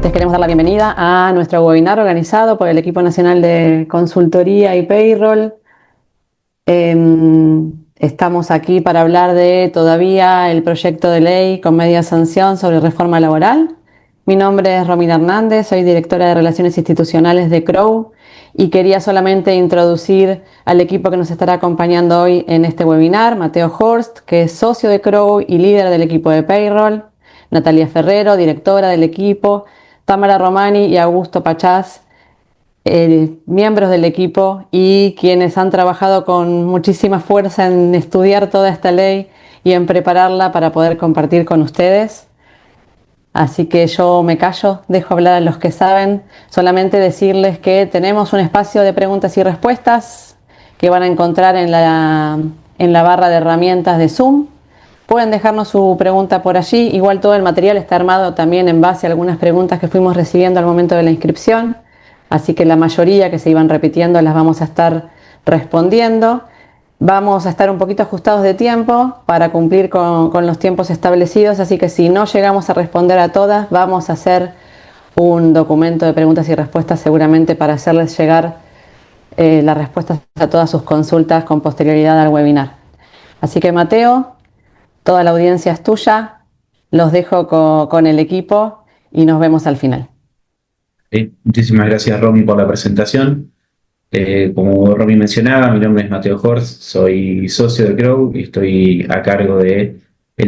Les queremos dar la bienvenida a nuestro webinar organizado por el Equipo Nacional de Consultoría y Payroll. Estamos aquí para hablar de todavía el proyecto de ley con media sanción sobre reforma laboral. Mi nombre es Romina Hernández, soy directora de Relaciones Institucionales de Crowe y quería solamente introducir al equipo que nos estará acompañando hoy en este webinar: Mateo Horst, que es socio de Crowe y líder del equipo de Payroll; Natalia Ferrero, directora del equipo; Tamara Romani y Augusto Pachás, miembros del equipo y quienes han trabajado con muchísima fuerza en estudiar toda esta ley y en prepararla para poder compartir con ustedes. Así que yo me callo, dejo hablar a los que saben. Solamente decirles que tenemos un espacio de preguntas y respuestas que van a encontrar en la barra de herramientas de Zoom. Pueden dejarnos su pregunta por allí. Igual todo el material está armado también en base a algunas preguntas que fuimos recibiendo al momento de la inscripción. Así que la mayoría que se iban repitiendo las vamos a estar respondiendo. Vamos a estar un poquito ajustados de tiempo para cumplir con los tiempos establecidos. Así que si no llegamos a responder a todas, vamos a hacer un documento de preguntas y respuestas seguramente para hacerles llegar las respuestas a todas sus consultas con posterioridad al webinar. Así que Mateo, toda la audiencia es tuya, los dejo con el equipo y nos vemos al final. Muchísimas gracias, Romy, por la presentación. Como Romy mencionaba, mi nombre es Mateo Horst, soy socio de Crowe y estoy a cargo del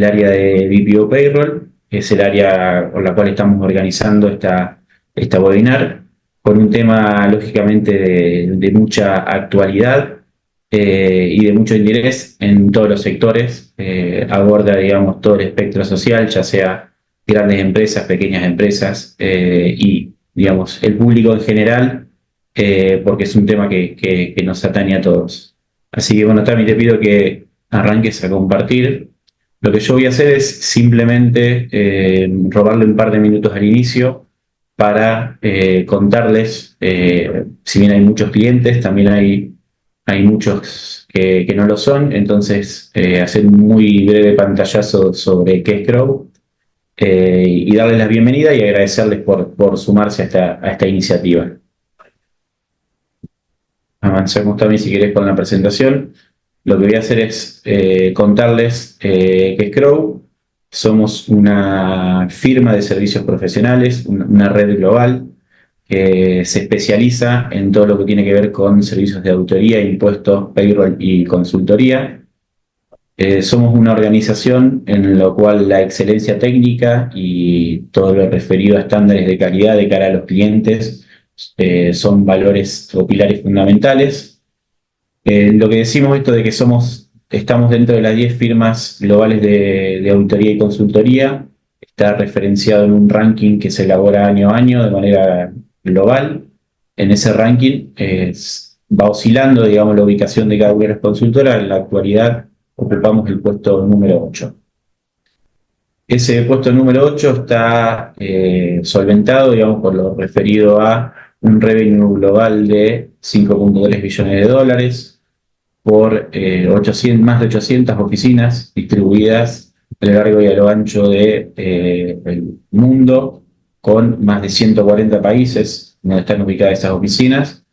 área de BPO Payroll, que es el área con la cual estamos organizando esta webinar, con un tema lógicamente de mucha actualidad y de mucho interés en todos los sectores. Aborda, digamos, todo el espectro social, ya sea grandes empresas, pequeñas empresas y, digamos, el público en general, porque es un tema que nos atañe a todos. Así que, bueno, Tami, te pido que arranques a compartir. Lo que yo voy a hacer es simplemente robarle un par de minutos al inicio para contarles, si bien hay muchos clientes, también hay muchos que no lo son. Entonces, hacer un muy breve pantallazo sobre qué es Crowe y darles la bienvenida y agradecerles por sumarse a esta iniciativa. Avanzamos también, si querés, con la presentación. Lo que voy a hacer es contarles qué es Crowe. Somos una firma de servicios profesionales, una red global que se especializa en todo lo que tiene que ver con servicios de auditoría, impuestos, payroll y consultoría. Somos una organización en la cual la excelencia técnica y todo lo referido a estándares de calidad de cara a los clientes son valores o pilares fundamentales. Lo que decimos esto de que estamos dentro de las 10 firmas globales de auditoría y consultoría, está referenciado en un ranking que se elabora año a año de manera global. En ese ranking va oscilando, digamos, la ubicación de cada una de las consultoras. En la actualidad ocupamos el puesto número 8. Ese puesto número 8 está solventado, digamos, por lo referido a un revenue global de $5.3 billones, por más de 800 oficinas distribuidas a lo largo y a lo ancho del mundo, con más de 140 países donde están ubicadas esas oficinas,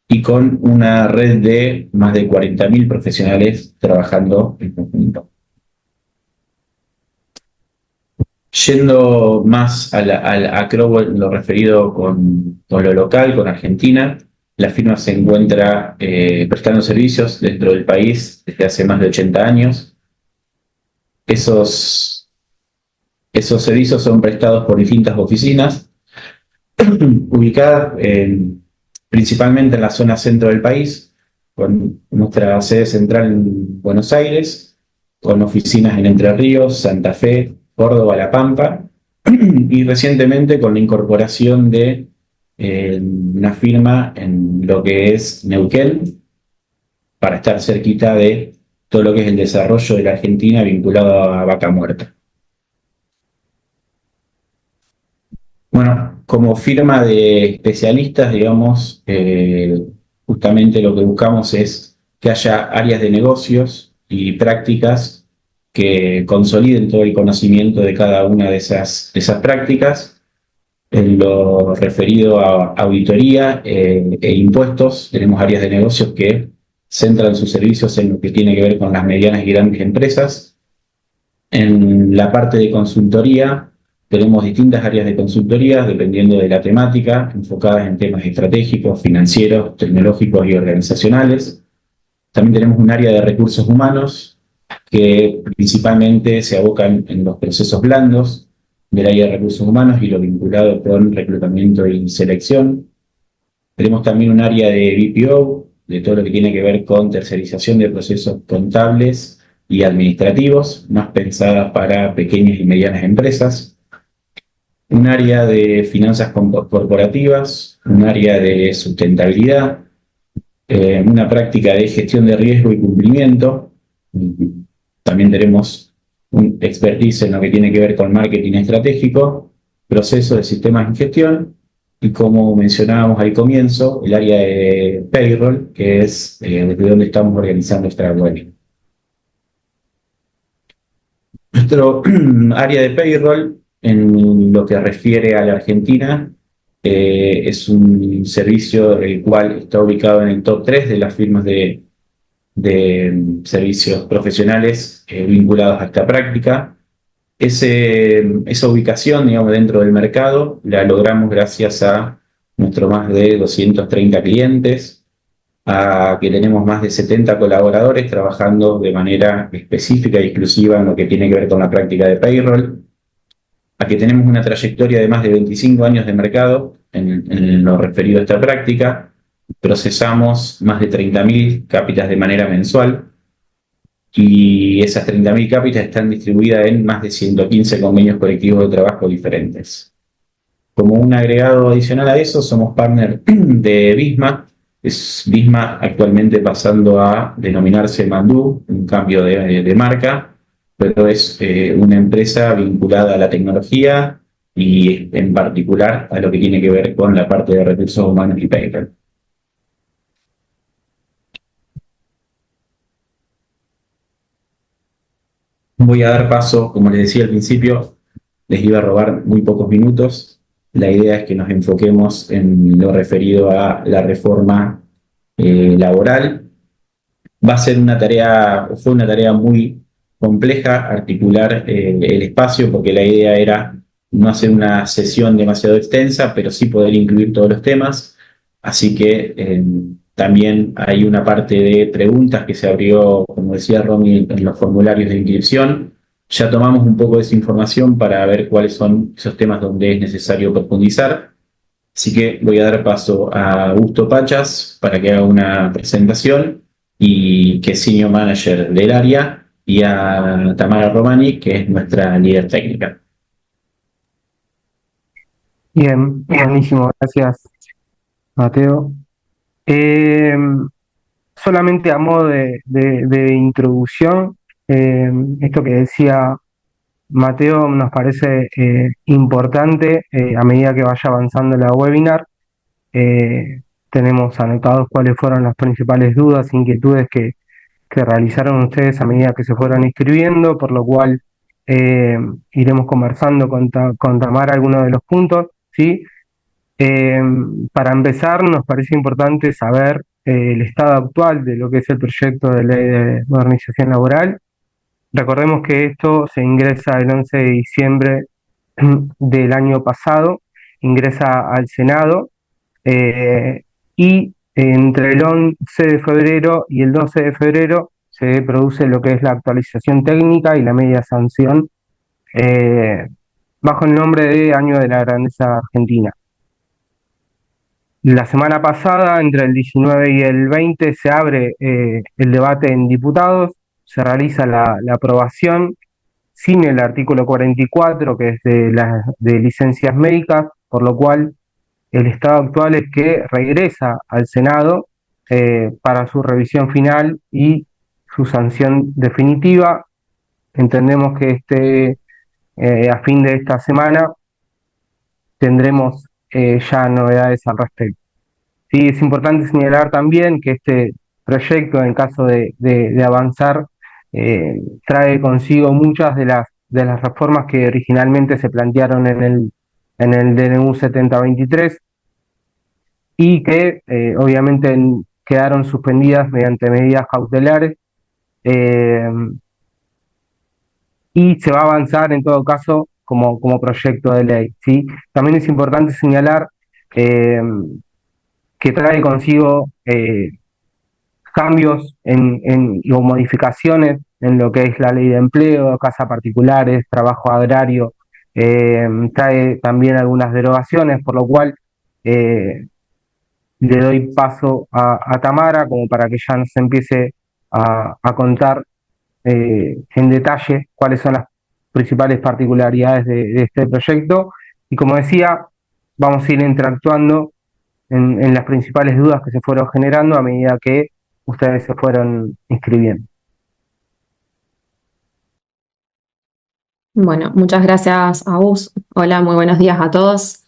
y con una red de más de 40.000 profesionales trabajando en conjunto. Yendo más a Crowe, lo referido con lo local, con Argentina, la firma se encuentra prestando servicios dentro del país desde hace más de 80 años. Esos servicios son prestados por distintas oficinas, ubicadas principalmente en la zona centro del país, con nuestra sede central en Buenos Aires, con oficinas en Entre Ríos, Santa Fe, Córdoba, La Pampa, y recientemente con la incorporación de una firma en lo que es Neuquén, para estar cerquita de todo lo que es el desarrollo de la Argentina vinculado a Vaca Muerta. Bueno, como firma de especialistas, digamos, justamente lo que buscamos es que haya áreas de negocios y prácticas que consoliden todo el conocimiento de cada una de esas prácticas, En lo referido a auditoría e impuestos, tenemos áreas de negocios que centran sus servicios en lo que tiene que ver con las medianas y grandes empresas. En la parte de consultoría, tenemos distintas áreas de consultoría dependiendo de la temática, enfocadas en temas estratégicos, financieros, tecnológicos y organizacionales. También tenemos un área de recursos humanos que principalmente se aboca en los procesos blandos del área de recursos humanos y lo vinculado con reclutamiento y selección. Tenemos también un área de BPO, de todo lo que tiene que ver con tercerización de procesos contables y administrativos, más pensadas para pequeñas y medianas empresas. Un área de finanzas corporativas, un área de sustentabilidad, una práctica de gestión de riesgo y cumplimiento. También tenemos un expertise en lo que tiene que ver con marketing estratégico, procesos de sistemas de gestión y, como mencionábamos al comienzo, el área de payroll, que es desde donde estamos organizando nuestra web. Nuestro área de payroll, en lo que refiere a la Argentina, es un servicio el cual está ubicado en el top 3 de las firmas de servicios profesionales vinculados a esta práctica. Esa ubicación, digamos, dentro del mercado la logramos gracias a nuestros más de 230 clientes, a que tenemos más de 70 colaboradores trabajando de manera específica y exclusiva en lo que tiene que ver con la práctica de payroll, a que tenemos una trayectoria de más de 25 años de mercado en lo referido a esta práctica. Procesamos más de 30.000 cápitas de manera mensual y esas 30.000 cápitas están distribuidas en más de 115 convenios colectivos de trabajo diferentes. Como un agregado adicional a eso, somos partner de Visma. Es Visma actualmente pasando a denominarse Mandú, un cambio de marca, pero es una empresa vinculada a la tecnología y en particular a lo que tiene que ver con la parte de recursos humanos y payroll. Voy a dar paso, como les decía al principio, les iba a robar muy pocos minutos. La idea es que nos enfoquemos en lo referido a la reforma laboral. Va a ser una tarea, fue una tarea muy compleja articular el espacio, porque la idea era no hacer una sesión demasiado extensa, pero sí poder incluir todos los temas. Así que también hay una parte de preguntas que se abrió, como decía Romy, en los formularios de inscripción. Ya tomamos un poco de esa información para ver cuáles son esos temas donde es necesario profundizar. Así que voy a dar paso a Augusto Pachas para que haga una presentación, y que es Senior Manager del área, y a Tamara Romani, que es nuestra líder técnica. Bien, buenísimo, gracias, Mateo. Solamente a modo de introducción, esto que decía Mateo nos parece importante a medida que vaya avanzando la webinar. Tenemos anotados cuáles fueron las principales dudas, inquietudes que realizaron ustedes a medida que se fueron inscribiendo, por lo cual iremos conversando con Tamara algunos de los puntos, ¿sí? Para empezar, nos parece importante saber el estado actual de lo que es el proyecto de ley de modernización laboral. Recordemos que esto se ingresa el 11 de diciembre del año pasado, ingresa al Senado, y entre el 11 de febrero y el 12 de febrero se produce lo que es la actualización técnica y la media sanción, bajo el nombre de Año de la Grandeza Argentina. La semana pasada, entre el 19 y el 20, se abre el debate en diputados, se realiza la aprobación sin el artículo 44, que es de licencias médicas, por lo cual el estado actual es que regresa al Senado para su revisión final y su sanción definitiva. Entendemos que a fin de esta semana tendremos ya novedades al respecto. Sí, es importante señalar también que este proyecto, en caso de avanzar, trae consigo muchas de las reformas que originalmente se plantearon en en el DNU 7023 y que obviamente quedaron suspendidas mediante medidas cautelares, y se va a avanzar en todo caso como proyecto de ley, ¿sí? También es importante señalar que trae consigo cambios o modificaciones en lo que es la ley de empleo, casas particulares, trabajo agrario, trae también algunas derogaciones, por lo cual le doy paso a Tamara como para que ya nos empiece a contar en detalle cuáles son las principales particularidades de este proyecto. Y como decía, vamos a ir interactuando en las principales dudas que se fueron generando a medida que ustedes se fueron inscribiendo. Bueno, muchas gracias, Agus. Hola, muy buenos días a todos.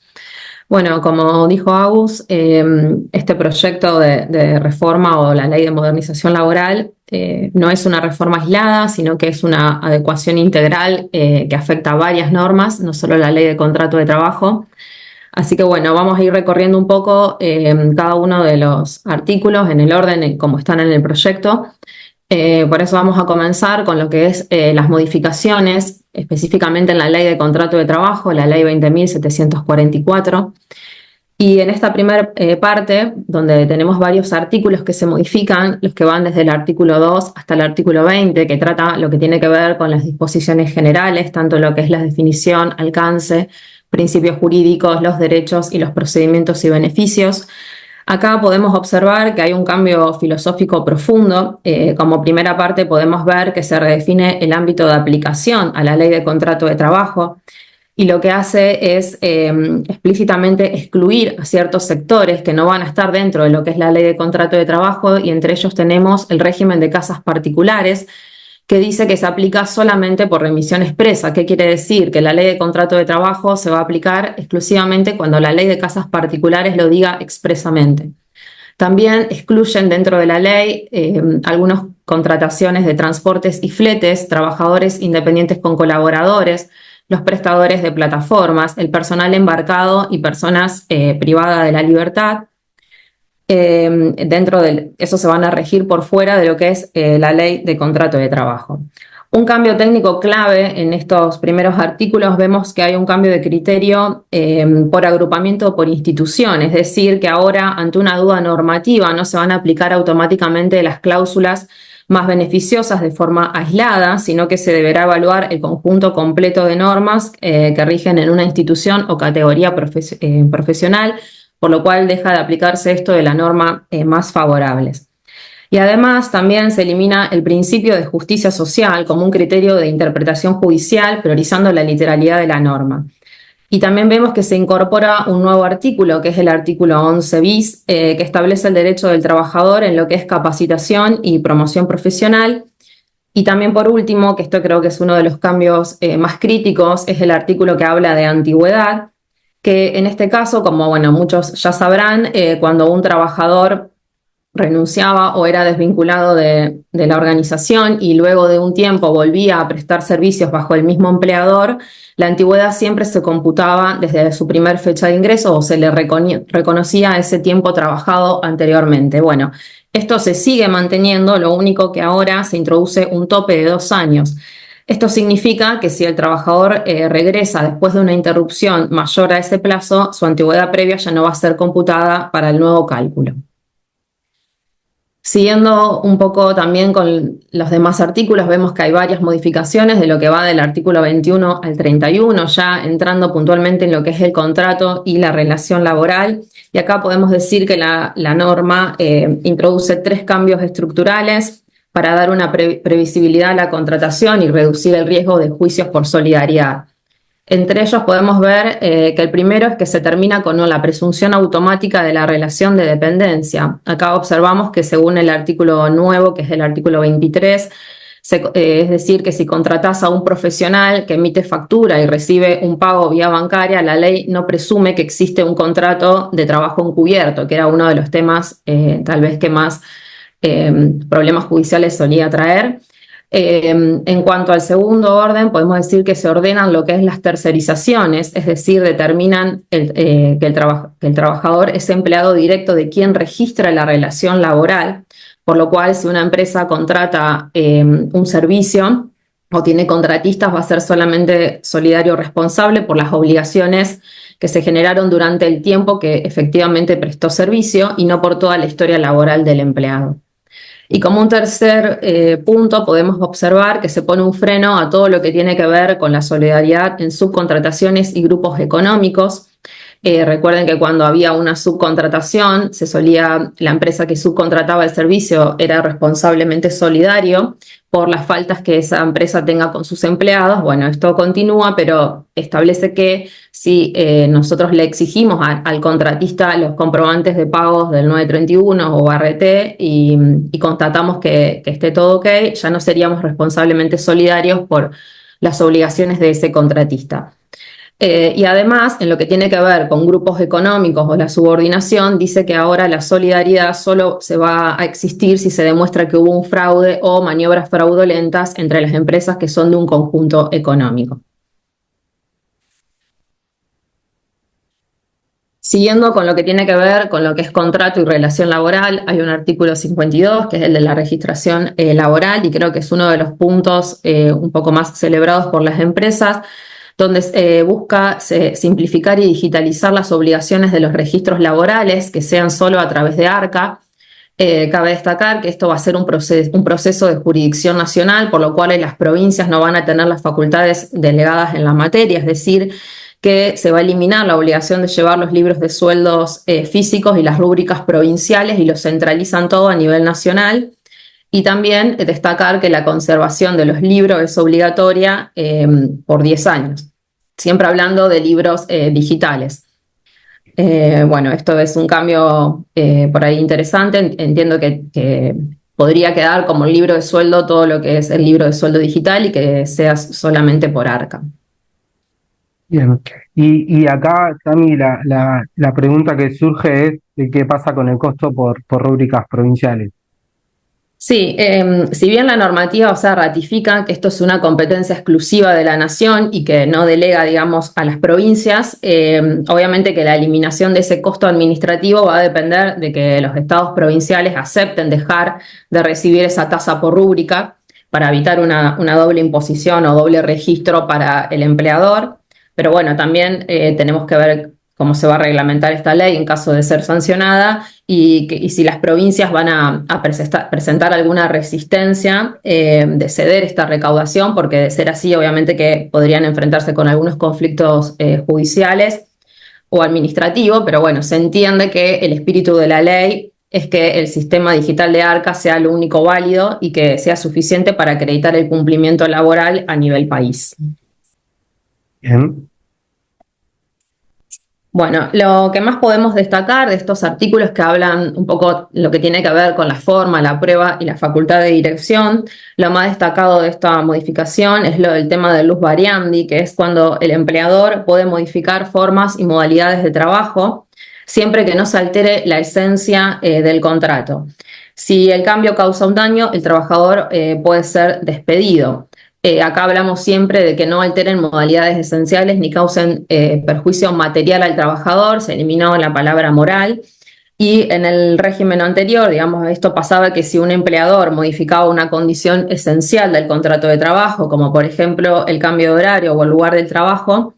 Bueno, como dijo Agus, este proyecto de reforma o la ley de modernización laboral no es una reforma aislada, sino que es una adecuación integral que afecta a varias normas, no solo la ley de contrato de trabajo. Así que bueno, vamos a ir recorriendo un poco cada uno de los artículos en el orden como están en el proyecto. Por eso vamos a comenzar con lo que es las modificaciones, específicamente en la Ley de Contrato de Trabajo, la Ley 20.744. Y en esta primera parte, donde tenemos varios artículos que se modifican, los que van desde el artículo 2 hasta el artículo 20, que trata lo que tiene que ver con las disposiciones generales, tanto lo que es la definición, alcance, principios jurídicos, los derechos y los procedimientos y beneficios. Acá podemos observar que hay un cambio filosófico profundo. Como primera parte podemos ver que se redefine el ámbito de aplicación a la ley de contrato de trabajo y lo que hace es explícitamente excluir a ciertos sectores que no van a estar dentro de lo que es la ley de contrato de trabajo, y entre ellos tenemos el régimen de casas particulares, que dice que se aplica solamente por remisión expresa. ¿Qué quiere decir? Que la ley de contrato de trabajo se va a aplicar exclusivamente cuando la ley de casas particulares lo diga expresamente. También excluyen dentro de la ley algunas contrataciones de transportes y fletes, trabajadores independientes con colaboradores, los prestadores de plataformas, el personal embarcado y personas privadas de la libertad. Eso se van a regir por fuera de lo que es la ley de contrato de trabajo. Un cambio técnico clave en estos primeros artículos, vemos que hay un cambio de criterio por agrupamiento o por institución, es decir, que ahora ante una duda normativa no se van a aplicar automáticamente las cláusulas más beneficiosas de forma aislada, sino que se deberá evaluar el conjunto completo de normas que rigen en una institución o categoría profesional, por lo cual deja de aplicarse esto de la norma más favorables. Y además también se elimina el principio de justicia social como un criterio de interpretación judicial, priorizando la literalidad de la norma. Y también vemos que se incorpora un nuevo artículo, que es el artículo 11 bis, que establece el derecho del trabajador en lo que es capacitación y promoción profesional. Y también por último, que esto creo que es uno de los cambios más críticos, es el artículo que habla de antigüedad, que en este caso, como bueno, muchos ya sabrán, cuando un trabajador renunciaba o era desvinculado de la organización y luego de un tiempo volvía a prestar servicios bajo el mismo empleador, la antigüedad siempre se computaba desde su primer fecha de ingreso o se le reconocía ese tiempo trabajado anteriormente. Bueno, esto se sigue manteniendo, lo único que ahora se introduce un tope de 2 años. Esto significa que si el trabajador regresa después de una interrupción mayor a ese plazo, su antigüedad previa ya no va a ser computada para el nuevo cálculo. Siguiendo un poco también con los demás artículos, vemos que hay varias modificaciones de lo que va del artículo 21 al 31, ya entrando puntualmente en lo que es el contrato y la relación laboral. Y acá podemos decir que la norma introduce 3 cambios estructurales para dar una previsibilidad a la contratación y reducir el riesgo de juicios por solidaridad. Entre ellos podemos ver que el primero es que se termina con la presunción automática de la relación de dependencia. Acá observamos que según el artículo nuevo, que es el artículo 23, es decir, que si contratás a un profesional que emite factura y recibe un pago vía bancaria, la ley no presume que existe un contrato de trabajo encubierto, que era uno de los temas tal vez que más problemas judiciales solía traer. En cuanto al segundo orden, podemos decir que se ordenan lo que es las tercerizaciones, es decir, determinan que el trabajador es empleado directo de quien registra la relación laboral, por lo cual si una empresa contrata un servicio o tiene contratistas, va a ser solamente solidario responsable por las obligaciones que se generaron durante el tiempo que efectivamente prestó servicio y no por toda la historia laboral del empleado. Y como un tercer punto, podemos observar que se pone un freno a todo lo que tiene que ver con la solidaridad en subcontrataciones y grupos económicos. Recuerden que cuando había una subcontratación, la empresa que subcontrataba el servicio era responsablemente solidario por las faltas que esa empresa tenga con sus empleados. Bueno, esto continúa, pero establece que si nosotros le exigimos al contratista los comprobantes de pagos del 931 o RT y constatamos que esté todo ok, ya no seríamos responsablemente solidarios por las obligaciones de ese contratista. Y además, en lo que tiene que ver con grupos económicos o la subordinación, dice que ahora la solidaridad solo se va a existir si se demuestra que hubo un fraude o maniobras fraudulentas entre las empresas que son de un conjunto económico. Siguiendo con lo que tiene que ver con lo que es contrato y relación laboral, hay un artículo 52, que es el de la registración laboral, y creo que es uno de los puntos un poco más celebrados por las empresas, donde busca simplificar y digitalizar las obligaciones de los registros laborales, que sean solo a través de ARCA. Cabe destacar que esto va a ser un proceso de jurisdicción nacional, por lo cual las provincias no van a tener las facultades delegadas en la materia, es decir, que se va a eliminar la obligación de llevar los libros de sueldos físicos y las rúbricas provinciales y los centralizan todo a nivel nacional. Y también destacar que la conservación de los libros es obligatoria por 10 años, siempre hablando de libros digitales. Bueno, esto es un cambio por ahí interesante. Entiendo que podría quedar como libro de sueldo todo lo que es el libro de sueldo digital y que sea solamente por ARCA. Bien. Y acá, Tami, la pregunta que surge es de qué pasa con el costo por rúbricas provinciales. Sí, si bien la normativa, o sea, ratifica que esto es una competencia exclusiva de la nación y que no delega, digamos, a las provincias, obviamente que la eliminación de ese costo administrativo va a depender de que los estados provinciales acepten dejar de recibir esa tasa por rúbrica para evitar una doble imposición o doble registro para el empleador. Pero bueno, también tenemos que ver cómo se va a reglamentar esta ley en caso de ser sancionada y si las provincias van a presentar alguna resistencia de ceder esta recaudación, porque de ser así obviamente que podrían enfrentarse con algunos conflictos judiciales o administrativos, pero bueno, se entiende que el espíritu de la ley es que el sistema digital de ARCA sea lo único válido y que sea suficiente para acreditar el cumplimiento laboral a nivel país. Bien. Bueno, lo que más podemos destacar de estos artículos que hablan un poco lo que tiene que ver con la forma, la prueba y la facultad de dirección, lo más destacado de esta modificación es lo del tema del ius variandi, que es cuando el empleador puede modificar formas y modalidades de trabajo, siempre que no se altere la esencia del contrato. Si el cambio causa un daño, el trabajador puede ser despedido. Acá hablamos siempre de que no alteren modalidades esenciales ni causen perjuicio material al trabajador, se eliminó la palabra moral. Y en el régimen anterior, digamos, esto pasaba que si un empleador modificaba una condición esencial del contrato de trabajo, como por ejemplo el cambio de horario o el lugar del trabajo,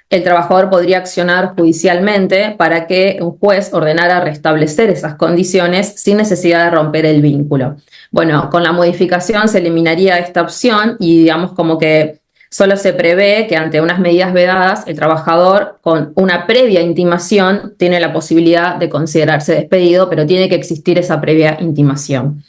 el trabajador podría accionar judicialmente para que un juez ordenara restablecer esas condiciones sin necesidad de romper el vínculo. Bueno, con la modificación se eliminaría esta opción y digamos como que solo se prevé que ante unas medidas vedadas el trabajador con una previa intimación tiene la posibilidad de considerarse despedido, pero tiene que existir esa previa intimación.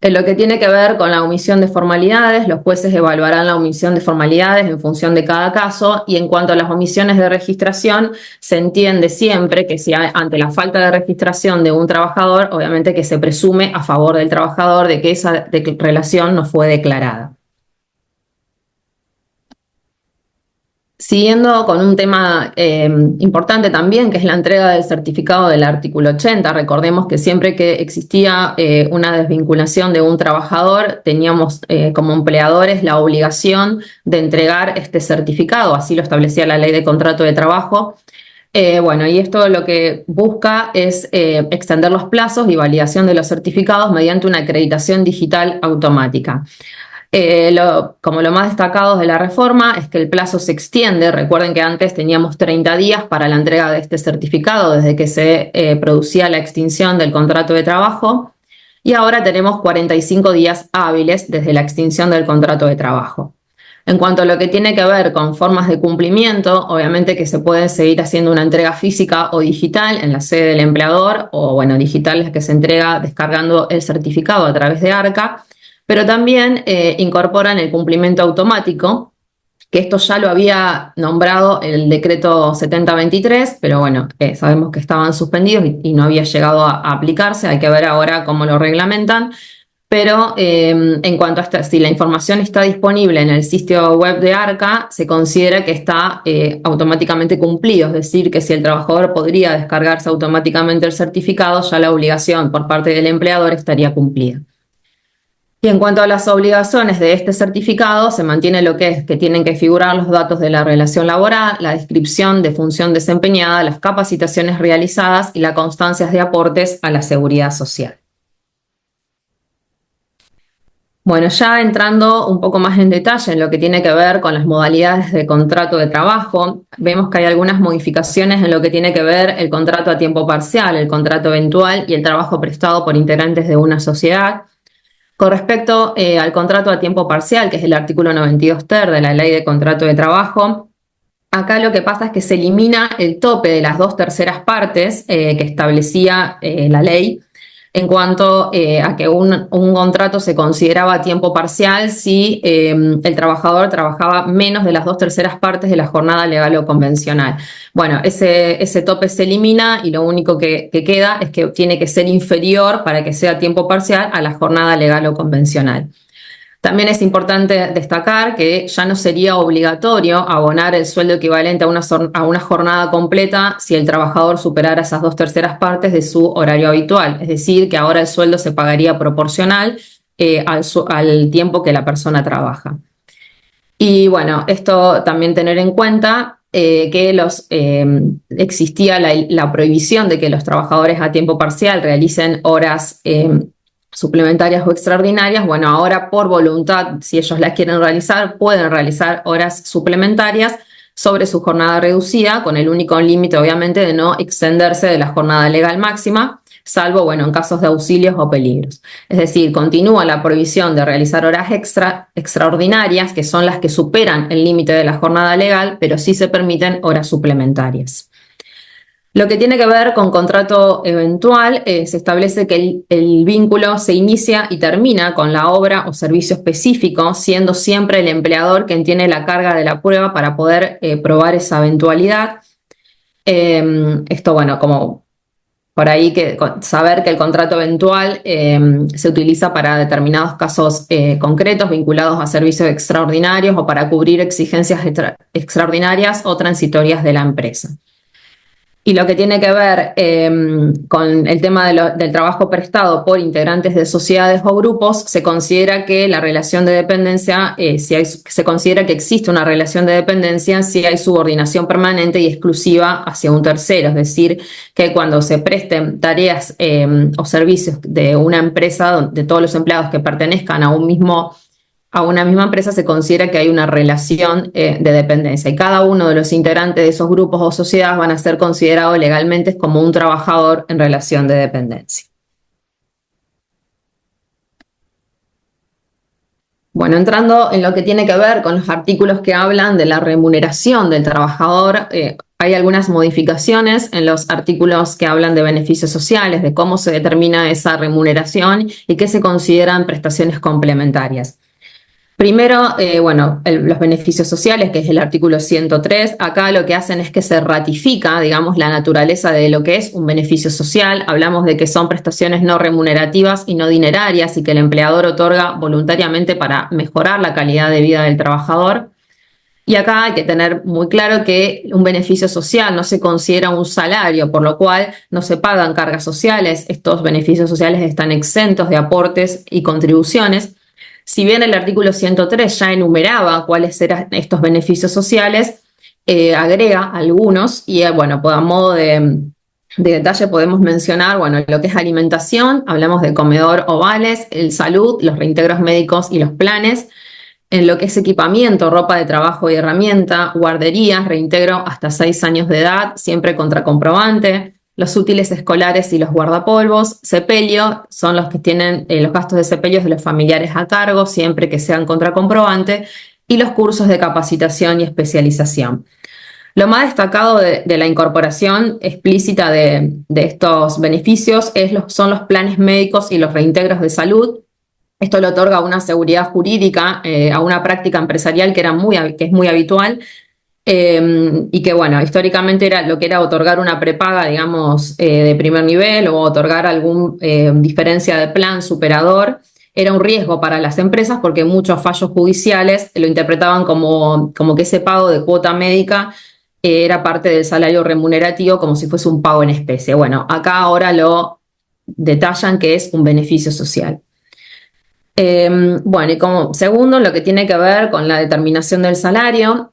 En lo que tiene que ver con la omisión de formalidades, los jueces evaluarán la omisión de formalidades en función de cada caso y en cuanto a las omisiones de registración, se entiende siempre que si ante la falta de registración de un trabajador, obviamente que se presume a favor del trabajador de que esa relación no fue declarada. Siguiendo con un tema importante también, que es la entrega del certificado del artículo 80. Recordemos que siempre que existía una desvinculación de un trabajador, teníamos como empleadores la obligación de entregar este certificado, así lo establecía la Ley de Contrato de Trabajo. Bueno, y esto lo que busca es extender los plazos y validación de los certificados mediante una acreditación digital automática. Como lo más destacado de la reforma es que el plazo se extiende. Recuerden que antes teníamos 30 días para la entrega de este certificado desde que se producía la extinción del contrato de trabajo, y ahora tenemos 45 días hábiles desde la extinción del contrato de trabajo. En cuanto a lo que tiene que ver con formas de cumplimiento, obviamente que se puede seguir haciendo una entrega física o digital en la sede del empleador, o bueno, digital es que se entrega descargando el certificado a través de ARCA. Pero también incorporan el cumplimiento automático, que esto ya lo había nombrado el decreto 7023, pero bueno, sabemos que estaban suspendidos y no había llegado a aplicarse. Hay que ver ahora cómo lo reglamentan. Pero en cuanto a si la información está disponible en el sitio web de ARCA, se considera que está automáticamente cumplido, es decir, que si el trabajador podría descargarse automáticamente el certificado, ya la obligación por parte del empleador estaría cumplida. Y en cuanto a las obligaciones de este certificado, se mantiene lo que es que tienen que figurar los datos de la relación laboral, la descripción de función desempeñada, las capacitaciones realizadas y las constancias de aportes a la seguridad social. Bueno, ya entrando un poco más en detalle en lo que tiene que ver con las modalidades de contrato de trabajo, vemos que hay algunas modificaciones en lo que tiene que ver el contrato a tiempo parcial, el contrato eventual y el trabajo prestado por integrantes de una sociedad. Con respecto al contrato a tiempo parcial, que es el artículo 92 ter de la Ley de Contrato de Trabajo, acá lo que pasa es que se elimina el tope de las 2/3 partes que establecía la ley en cuanto a que un contrato se consideraba a tiempo parcial si el trabajador trabajaba menos de las 2/3 partes de la jornada legal o convencional. Bueno, ese tope se elimina y lo único que queda es que tiene que ser inferior para que sea tiempo parcial a la jornada legal o convencional. También es importante destacar que ya no sería obligatorio abonar el sueldo equivalente a una jornada completa si el trabajador superara esas 2/3 partes de su horario habitual. Es decir, que ahora el sueldo se pagaría proporcional al tiempo que la persona trabaja. Y bueno, esto también tener en cuenta que existía la prohibición de que los trabajadores a tiempo parcial realicen horas suplementarias o extraordinarias. Bueno, ahora por voluntad, si ellos las quieren realizar, pueden realizar horas suplementarias sobre su jornada reducida, con el único límite obviamente de no extenderse de la jornada legal máxima, salvo, bueno, en casos de auxilios o peligros. Es decir, continúa la prohibición de realizar horas extraordinarias, que son las que superan el límite de la jornada legal, pero sí se permiten horas suplementarias. Lo que tiene que ver con contrato eventual, se establece que el vínculo se inicia y termina con la obra o servicio específico, siendo siempre el empleador quien tiene la carga de la prueba para poder probar esa eventualidad. Esto, bueno, como por ahí saber que el contrato eventual se utiliza para determinados casos concretos vinculados a servicios extraordinarios o para cubrir exigencias extraordinarias o transitorias de la empresa. Y lo que tiene que ver con el tema del trabajo prestado por integrantes de sociedades o grupos, se considera que la relación de dependencia, se considera que existe una relación de dependencia si hay subordinación permanente y exclusiva hacia un tercero. Es decir, que cuando se presten tareas o servicios de una empresa, de todos los empleados que pertenezcan a una misma empresa, se considera que hay una relación de dependencia, y cada uno de los integrantes de esos grupos o sociedades van a ser considerados legalmente como un trabajador en relación de dependencia. Bueno, entrando en lo que tiene que ver con los artículos que hablan de la remuneración del trabajador, hay algunas modificaciones en los artículos que hablan de beneficios sociales, de cómo se determina esa remuneración y qué se consideran prestaciones complementarias. Primero, los beneficios sociales, que es el artículo 103, acá lo que hacen es que se ratifica, digamos, la naturaleza de lo que es un beneficio social. Hablamos de que son prestaciones no remunerativas y no dinerarias y que el empleador otorga voluntariamente para mejorar la calidad de vida del trabajador. Y acá hay que tener muy claro que un beneficio social no se considera un salario, por lo cual no se pagan cargas sociales. Estos beneficios sociales están exentos de aportes y contribuciones. Si bien el artículo 103 ya enumeraba cuáles eran estos beneficios sociales, agrega algunos y bueno, pues a modo de detalle podemos mencionar, bueno, lo que es alimentación, hablamos de comedor o vales, el salud, los reintegros médicos y los planes. En lo que es equipamiento, ropa de trabajo y herramienta, guarderías, reintegro hasta 6 años de edad, siempre contra comprobante, los útiles escolares y los guardapolvos, sepelio, son los que tienen los gastos de sepelios de los familiares a cargo, siempre que sean contra comprobante, y los cursos de capacitación y especialización. Lo más destacado de la incorporación explícita de estos beneficios son los planes médicos y los reintegros de salud. Esto le otorga una seguridad jurídica a una práctica empresarial que es muy habitual y que, bueno, históricamente era lo que era otorgar una prepaga, digamos, de primer nivel o otorgar alguna diferencia de plan superador. Era un riesgo para las empresas porque muchos fallos judiciales lo interpretaban como que ese pago de cuota médica era parte del salario remunerativo como si fuese un pago en especie. Bueno, acá ahora lo detallan que es un beneficio social. Bueno, y como segundo, lo que tiene que ver con la determinación del salario,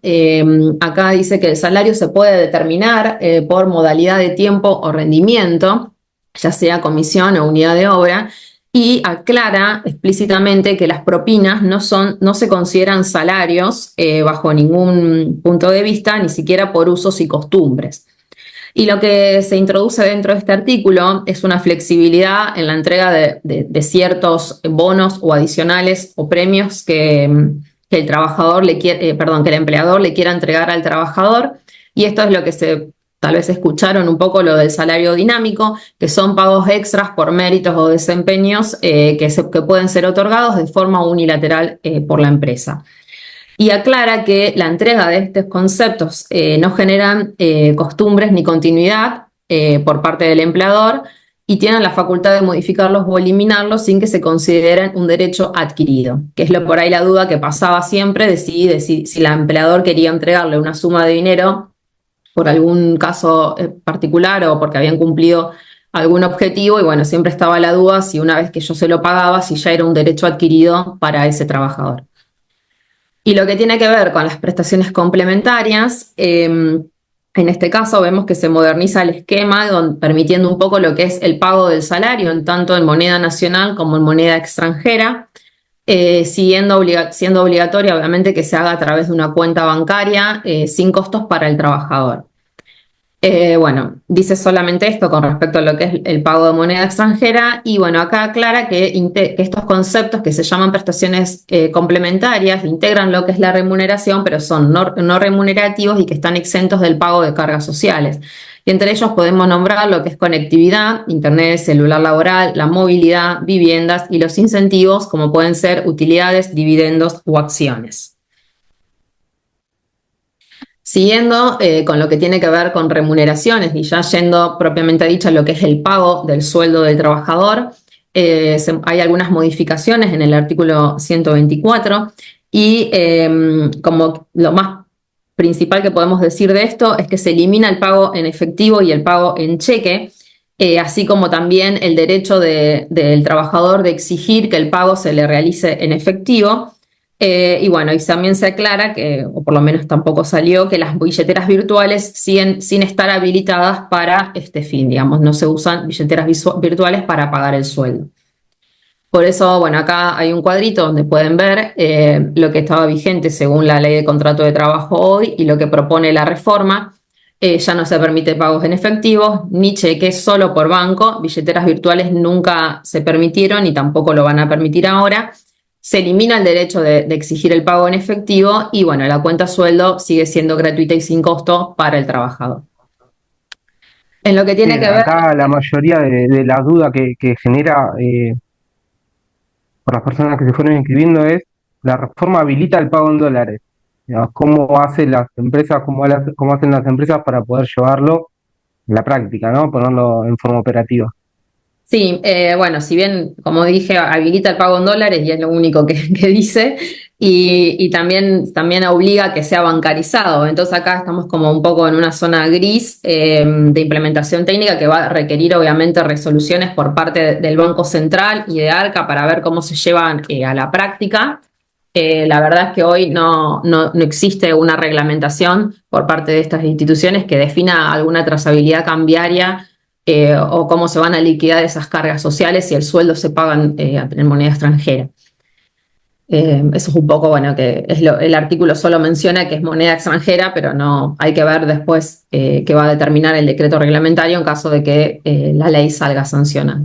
acá dice que el salario se puede determinar por modalidad de tiempo o rendimiento, ya sea comisión o unidad de obra, y aclara explícitamente que las propinas no se consideran salarios bajo ningún punto de vista, ni siquiera por usos y costumbres. Y lo que se introduce dentro de este artículo es una flexibilidad en la entrega de ciertos bonos o adicionales o premios que el trabajador que el empleador le quiera entregar al trabajador. Y esto es lo que tal vez escucharon un poco lo del salario dinámico, que son pagos extras por méritos o desempeños que pueden ser otorgados de forma unilateral por la empresa. Y aclara que la entrega de estos conceptos no generan costumbres ni continuidad por parte del empleador y tienen la facultad de modificarlos o eliminarlos sin que se consideren un derecho adquirido, que es por ahí la duda que pasaba siempre de si el empleador quería entregarle una suma de dinero por algún caso particular o porque habían cumplido algún objetivo, y bueno, siempre estaba la duda si una vez que yo se lo pagaba, si ya era un derecho adquirido para ese trabajador. Y lo que tiene que ver con las prestaciones complementarias, en este caso vemos que se moderniza el esquema permitiendo un poco lo que es el pago del salario, tanto en moneda nacional como en moneda extranjera, siendo obligatorio obviamente que se haga a través de una cuenta bancaria sin costos para el trabajador. Bueno, dice solamente esto con respecto a lo que es el pago de moneda extranjera y bueno, acá aclara que estos conceptos que se llaman prestaciones complementarias integran lo que es la remuneración, pero son no remunerativos y que están exentos del pago de cargas sociales. Y entre ellos podemos nombrar lo que es conectividad, internet, celular laboral, la movilidad, viviendas y los incentivos como pueden ser utilidades, dividendos o acciones. Siguiendo con lo que tiene que ver con remuneraciones y ya yendo propiamente dicho a lo que es el pago del sueldo del trabajador, hay algunas modificaciones en el artículo 124 y como lo más principal que podemos decir de esto es que se elimina el pago en efectivo y el pago en cheque, así como también el derecho del trabajador de exigir que el pago se le realice en efectivo. Y bueno, y también se aclara que, o por lo menos tampoco salió, que las billeteras virtuales siguen sin estar habilitadas para este fin, digamos, no se usan billeteras virtuales para pagar el sueldo. Por eso, bueno, acá hay un cuadrito donde pueden ver lo que estaba vigente según la Ley de Contrato de Trabajo hoy y lo que propone la reforma. Ya no se permite pagos en efectivo, ni cheques, solo por banco. Billeteras virtuales nunca se permitieron y tampoco lo van a permitir ahora. Se elimina el derecho de exigir el pago en efectivo y bueno, la cuenta sueldo sigue siendo gratuita y sin costo para el trabajador. En lo que tiene que ver... Acá la mayoría de las dudas que genera por las personas que se fueron inscribiendo es, la reforma habilita el pago en dólares. ¿Cómo hacen las empresas, cómo hacen las empresas para poder llevarlo en la práctica, ¿no? Ponerlo en forma operativa? Sí, bueno, si bien, como dije, habilita el pago en dólares y es lo único que dice, y también obliga a que sea bancarizado. Entonces acá estamos como un poco en una zona gris de implementación técnica que va a requerir obviamente resoluciones por parte del Banco Central y de ARCA para ver cómo se llevan a la práctica. La verdad es que hoy no existe una reglamentación por parte de estas instituciones que defina alguna trazabilidad cambiaria o cómo se van a liquidar esas cargas sociales si el sueldo se pagan en moneda extranjera. Eso es un poco, bueno, que el artículo solo menciona que es moneda extranjera, pero no hay que ver después qué va a determinar el decreto reglamentario en caso de que la ley salga sancionada.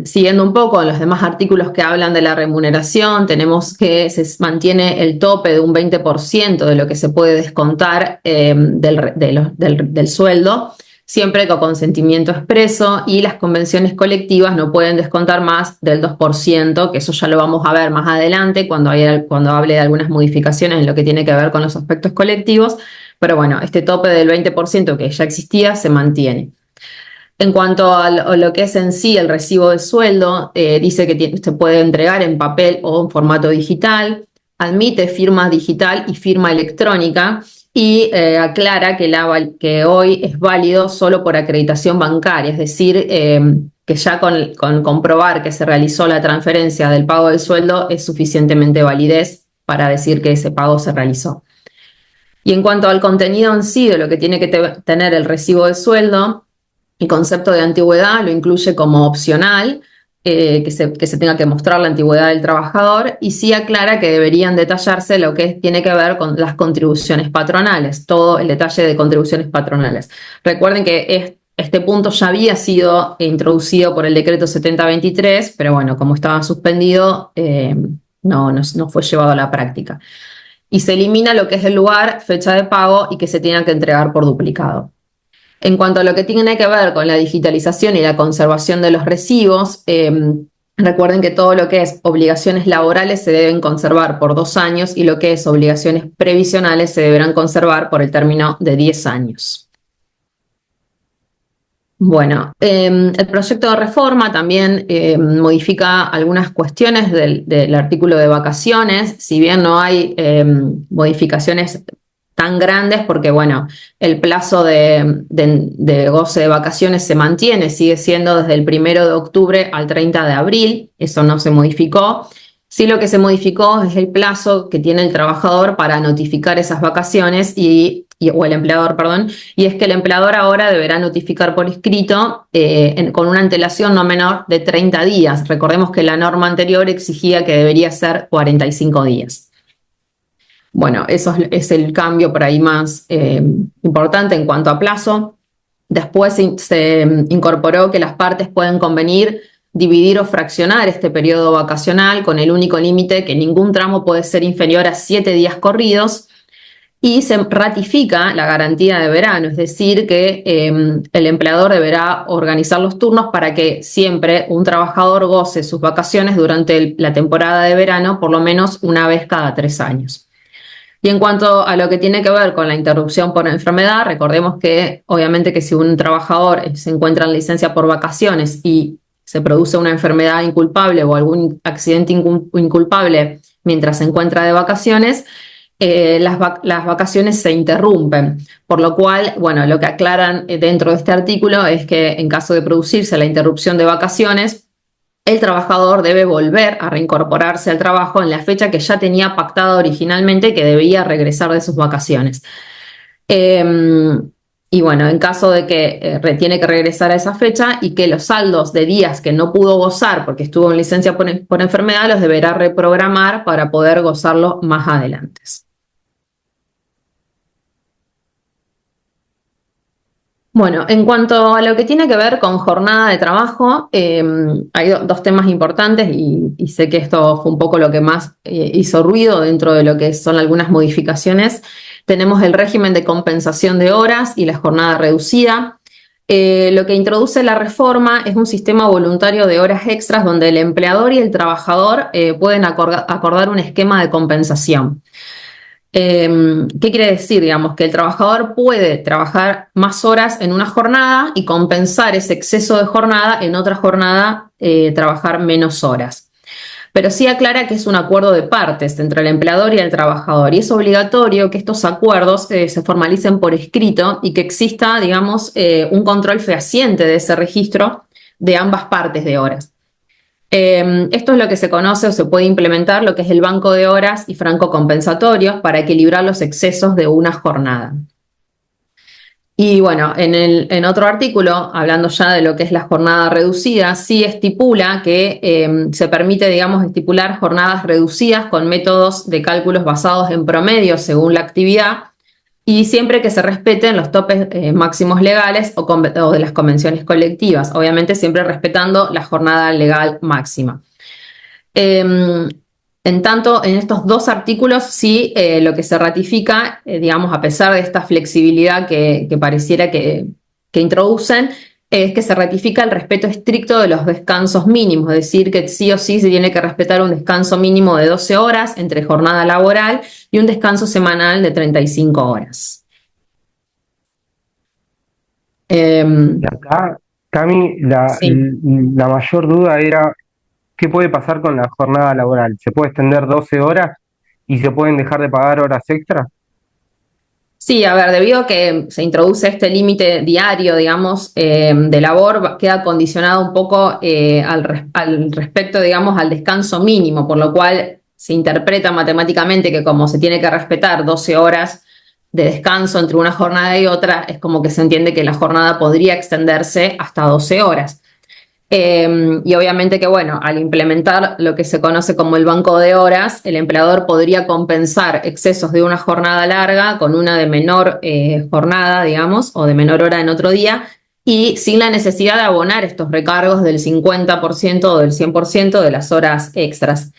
Siguiendo un poco los demás artículos que hablan de la remuneración, tenemos que se mantiene el tope de un 20% de lo que se puede descontar del sueldo, siempre con consentimiento expreso, y las convenciones colectivas no pueden descontar más del 2%, que eso ya lo vamos a ver más adelante cuando hable de algunas modificaciones en lo que tiene que ver con los aspectos colectivos, pero bueno, este tope del 20% que ya existía se mantiene. En cuanto a lo que es en sí el recibo de sueldo, dice que se puede entregar en papel o en formato digital, admite firma digital y firma electrónica y aclara que hoy es válido solo por acreditación bancaria, es decir, que ya con comprobar que se realizó la transferencia del pago del sueldo es suficientemente validez para decir que ese pago se realizó. Y en cuanto al contenido en sí de lo que tiene que tener el recibo de sueldo, el concepto de antigüedad lo incluye como opcional, que se tenga que mostrar la antigüedad del trabajador, y sí aclara que deberían detallarse lo que tiene que ver con las contribuciones patronales, todo el detalle de contribuciones patronales. Recuerden que este punto ya había sido introducido por el decreto 7023, pero bueno, como estaba suspendido, no fue llevado a la práctica. Y se elimina lo que es el lugar, fecha de pago y que se tenga que entregar por duplicado. En cuanto a lo que tiene que ver con la digitalización y la conservación de los recibos, recuerden que todo lo que es obligaciones laborales se deben conservar por 2 años y lo que es obligaciones previsionales se deberán conservar por el término de 10 años. Bueno, el proyecto de reforma también modifica algunas cuestiones del artículo de vacaciones, si bien no hay modificaciones tan grandes porque, bueno, el plazo de goce de vacaciones se mantiene, sigue siendo desde el 1 de octubre al 30 de abril, eso no se modificó. Sí, lo que se modificó es el plazo que tiene el trabajador para notificar esas vacaciones o el empleador, perdón, y es que el empleador ahora deberá notificar por escrito con una antelación no menor de 30 días. Recordemos que la norma anterior exigía que debería ser 45 días. Bueno, eso es el cambio por ahí más importante en cuanto a plazo. Después se incorporó que las partes pueden convenir dividir o fraccionar este periodo vacacional con el único límite que ningún tramo puede ser inferior a 7 días corridos, y se ratifica la garantía de verano, es decir, que el empleador deberá organizar los turnos para que siempre un trabajador goce sus vacaciones durante la temporada de verano por lo menos una vez cada 3 años. Y en cuanto a lo que tiene que ver con la interrupción por enfermedad, recordemos que obviamente que si un trabajador se encuentra en licencia por vacaciones y se produce una enfermedad inculpable o algún accidente inculpable mientras se encuentra de vacaciones, las vacaciones se interrumpen, por lo cual, bueno, lo que aclaran dentro de este artículo es que en caso de producirse la interrupción de vacaciones, el trabajador debe volver a reincorporarse al trabajo en la fecha que ya tenía pactada originalmente que debía regresar de sus vacaciones. Y bueno, en caso de que tiene que regresar a esa fecha y que los saldos de días que no pudo gozar porque estuvo en licencia por enfermedad los deberá reprogramar para poder gozarlo más adelante. Bueno, en cuanto a lo que tiene que ver con jornada de trabajo, hay dos temas importantes y sé que esto fue un poco lo que más hizo ruido dentro de lo que son algunas modificaciones. Tenemos el régimen de compensación de horas y la jornada reducida. Lo que introduce la reforma es un sistema voluntario de horas extras donde el empleador y el trabajador pueden acordar un esquema de compensación. ¿Qué quiere decir? Digamos, que el trabajador puede trabajar más horas en una jornada y compensar ese exceso de jornada en otra jornada, trabajar menos horas. Pero sí aclara que es un acuerdo de partes entre el empleador y el trabajador y es obligatorio que estos acuerdos se formalicen por escrito y que exista, digamos, un control fehaciente de ese registro de ambas partes de horas. Esto es lo que se conoce o se puede implementar, lo que es el banco de horas y franco compensatorios para equilibrar los excesos de una jornada. Y bueno, en otro artículo, hablando ya de lo que es la jornada reducida, sí estipula que se permite, digamos, estipular jornadas reducidas con métodos de cálculos basados en promedio según la actividad y siempre que se respeten los topes máximos legales o de las convenciones colectivas, obviamente siempre respetando la jornada legal máxima. En tanto, en estos dos artículos sí lo que se ratifica, digamos, a pesar de esta flexibilidad que pareciera que introducen, es que se ratifica el respeto estricto de los descansos mínimos, es decir, que sí o sí se tiene que respetar un descanso mínimo de 12 horas entre jornada laboral y un descanso semanal de 35 horas. Y acá, Cami, Sí. la mayor duda era qué puede pasar con la jornada laboral. ¿Se puede extender 12 horas y se pueden dejar de pagar horas extra? Sí, a ver, debido a que se introduce este límite diario, digamos, de labor, queda condicionado un poco al respecto, digamos, al descanso mínimo, por lo cual se interpreta matemáticamente que como se tiene que respetar 12 horas de descanso entre una jornada y otra, es como que se entiende que la jornada podría extenderse hasta 12 horas. Y obviamente que, bueno, al implementar lo que se conoce como el banco de horas, el empleador podría compensar excesos de una jornada larga con una de menor jornada, digamos, o de menor hora en otro día, y sin la necesidad de abonar estos recargos del 50% o del 100% de las horas extras.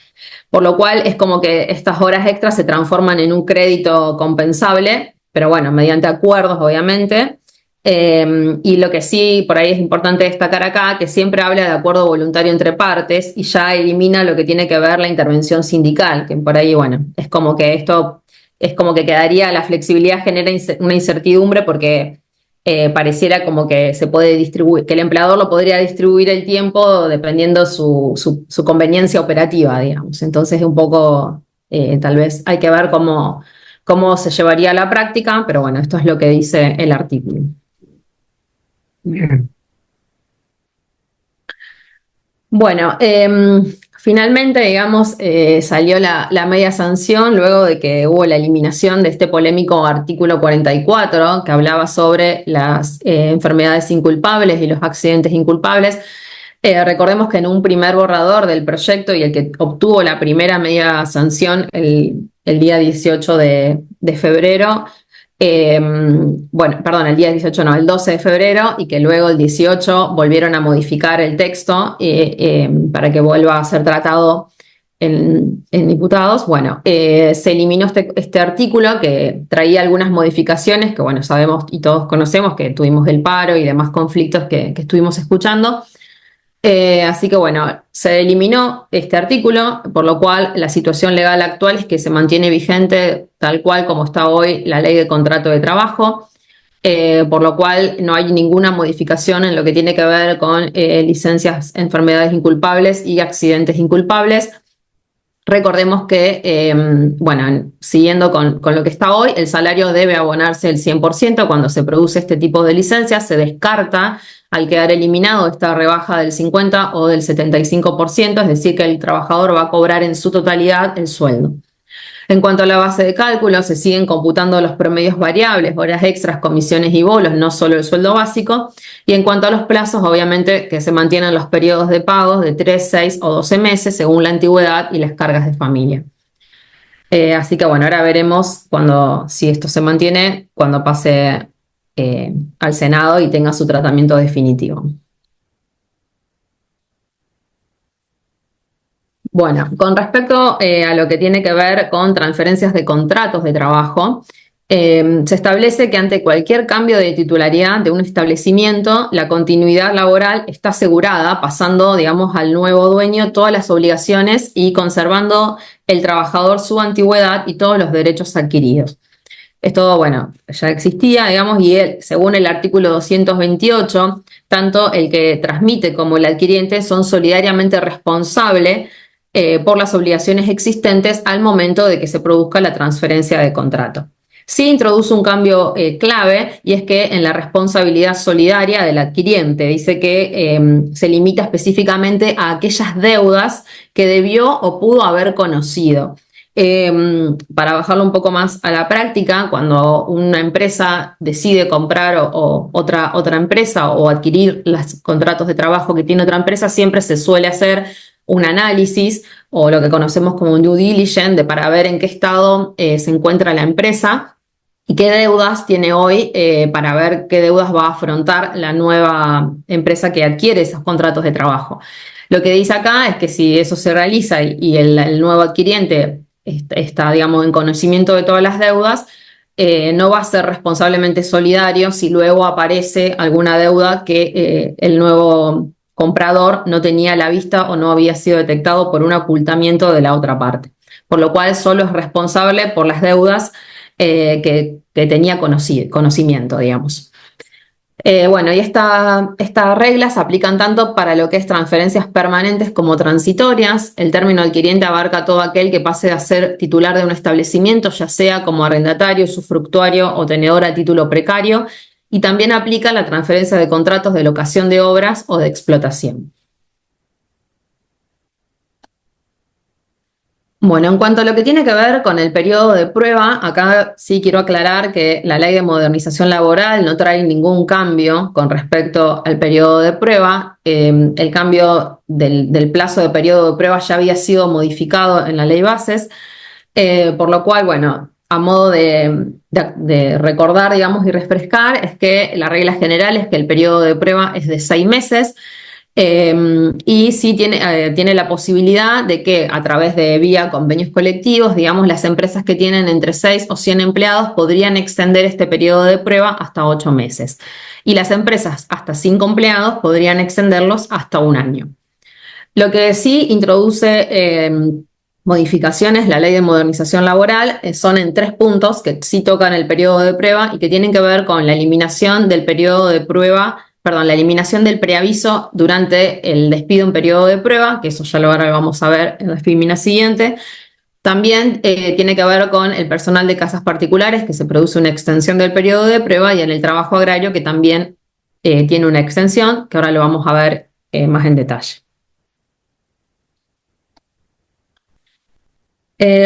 Por lo cual es como que estas horas extras se transforman en un crédito compensable, pero bueno, mediante acuerdos, obviamente. Y lo que sí, por ahí es importante destacar acá, que siempre habla de acuerdo voluntario entre partes y ya elimina lo que tiene que ver la intervención sindical, que por ahí, bueno, es como que esto, es como que quedaría, la flexibilidad genera una incertidumbre porque pareciera como que se puede distribuir, que el empleador lo podría distribuir el tiempo dependiendo su conveniencia operativa, digamos. Entonces es un poco, tal vez hay que ver cómo se llevaría a la práctica, pero bueno, esto es lo que dice el artículo. Bien. Bueno, finalmente, digamos, salió la media sanción luego de que hubo la eliminación de este polémico artículo 44 que hablaba sobre las enfermedades inculpables y los accidentes inculpables. Recordemos que en un primer borrador del proyecto y el que obtuvo la primera media sanción el día 18 de febrero, bueno, perdón, el día 18 no, el 12 de febrero y que luego el 18 volvieron a modificar el texto para que vuelva a ser tratado en diputados. Bueno, se eliminó este artículo que traía algunas modificaciones que, bueno, sabemos y todos conocemos que tuvimos el paro y demás conflictos que estuvimos escuchando. Así que bueno, se eliminó este artículo, por lo cual la situación legal actual es que se mantiene vigente tal cual como está hoy la ley de contrato de trabajo, por lo cual no hay ninguna modificación en lo que tiene que ver con licencias, enfermedades inculpables y accidentes inculpables. Recordemos que, bueno, siguiendo con lo que está hoy, el salario debe abonarse el 100% cuando se produce este tipo de licencias, se descarta al quedar eliminado esta rebaja del 50 o del 75%, es decir, que el trabajador va a cobrar en su totalidad el sueldo. En cuanto a la base de cálculo, se siguen computando los promedios variables, horas extras, comisiones y bolos, no solo el sueldo básico. Y en cuanto a los plazos, obviamente que se mantienen los periodos de pagos de 3, 6 o 12 meses según la antigüedad y las cargas de familia. Así que bueno, ahora veremos si esto se mantiene cuando pase al Senado y tenga su tratamiento definitivo. Bueno, con respecto a lo que tiene que ver con transferencias de contratos de trabajo, Se establece que ante cualquier cambio de titularidad de un establecimiento, la continuidad laboral está asegurada, pasando, digamos, al nuevo dueño todas las obligaciones y conservando el trabajador su antigüedad y todos los derechos adquiridos. Esto, bueno, ya existía, digamos, y según el artículo 228, tanto el que transmite como el adquiriente son solidariamente responsables por las obligaciones existentes al momento de que se produzca la transferencia de contrato. Sí introduce un cambio clave, y es que en la responsabilidad solidaria del adquiriente dice que se limita específicamente a aquellas deudas que debió o pudo haber conocido. Para bajarlo un poco más a la práctica, cuando una empresa decide comprar otra empresa o adquirir los contratos de trabajo que tiene otra empresa, siempre se suele hacer un análisis o lo que conocemos como un due diligence para ver en qué estado se encuentra la empresa y qué deudas tiene hoy, para ver qué deudas va a afrontar la nueva empresa que adquiere esos contratos de trabajo. Lo que dice acá es que si eso se realiza y el nuevo adquiriente está, digamos, en conocimiento de todas las deudas, no va a ser responsablemente solidario si luego aparece alguna deuda que el nuevo comprador no tenía a la vista o no había sido detectado por un ocultamiento de la otra parte. Por lo cual solo es responsable por las deudas que tenía conocimiento, digamos. Bueno, y estas reglas se aplican tanto para lo que es transferencias permanentes como transitorias. El término adquiriente abarca todo aquel que pase a ser titular de un establecimiento, ya sea como arrendatario, usufructuario o tenedor a título precario, y también aplica la transferencia de contratos de locación de obras o de explotación. Bueno, en cuanto a lo que tiene que ver con el periodo de prueba, acá sí quiero aclarar que la Ley de Modernización Laboral no trae ningún cambio con respecto al periodo de prueba. El cambio del plazo de periodo de prueba ya había sido modificado en la Ley Bases, por lo cual, bueno, a modo de recordar, digamos, y refrescar, es que la regla general es que el periodo de prueba es de 6 meses. Y sí tiene la posibilidad de que a través de vía convenios colectivos, digamos, las empresas que tienen entre 6 o 100 empleados podrían extender este periodo de prueba hasta 8 meses. Y las empresas hasta 5 empleados podrían extenderlos hasta 1 año. Lo que sí introduce modificaciones, la Ley de Modernización Laboral, son en 3 puntos que sí tocan el periodo de prueba y que tienen que ver con la eliminación del periodo de prueba. Perdón, la eliminación del preaviso durante el despido en periodo de prueba, que eso ya lo vamos a ver en la filmina siguiente. También tiene que ver con el personal de casas particulares, que se produce una extensión del periodo de prueba, y en el trabajo agrario, que también tiene una extensión, que ahora lo vamos a ver más en detalle.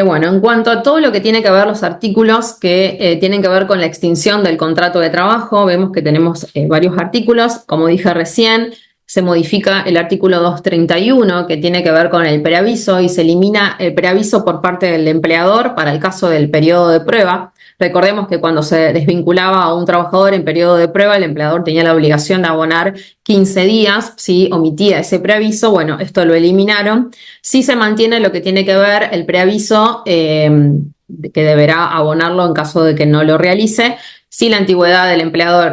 Bueno, en cuanto a todo lo que tiene que ver los artículos que tienen que ver con la extinción del contrato de trabajo, vemos que tenemos varios artículos. Como dije recién, se modifica el artículo 231, que tiene que ver con el preaviso, y se elimina el preaviso por parte del empleador para el caso del periodo de prueba. Recordemos que cuando se desvinculaba a un trabajador en periodo de prueba, el empleador tenía la obligación de abonar 15 días si omitía ese preaviso. Bueno, esto lo eliminaron. Sí se mantiene lo que tiene que ver el preaviso, que deberá abonarlo en caso de que no lo realice. Si la antigüedad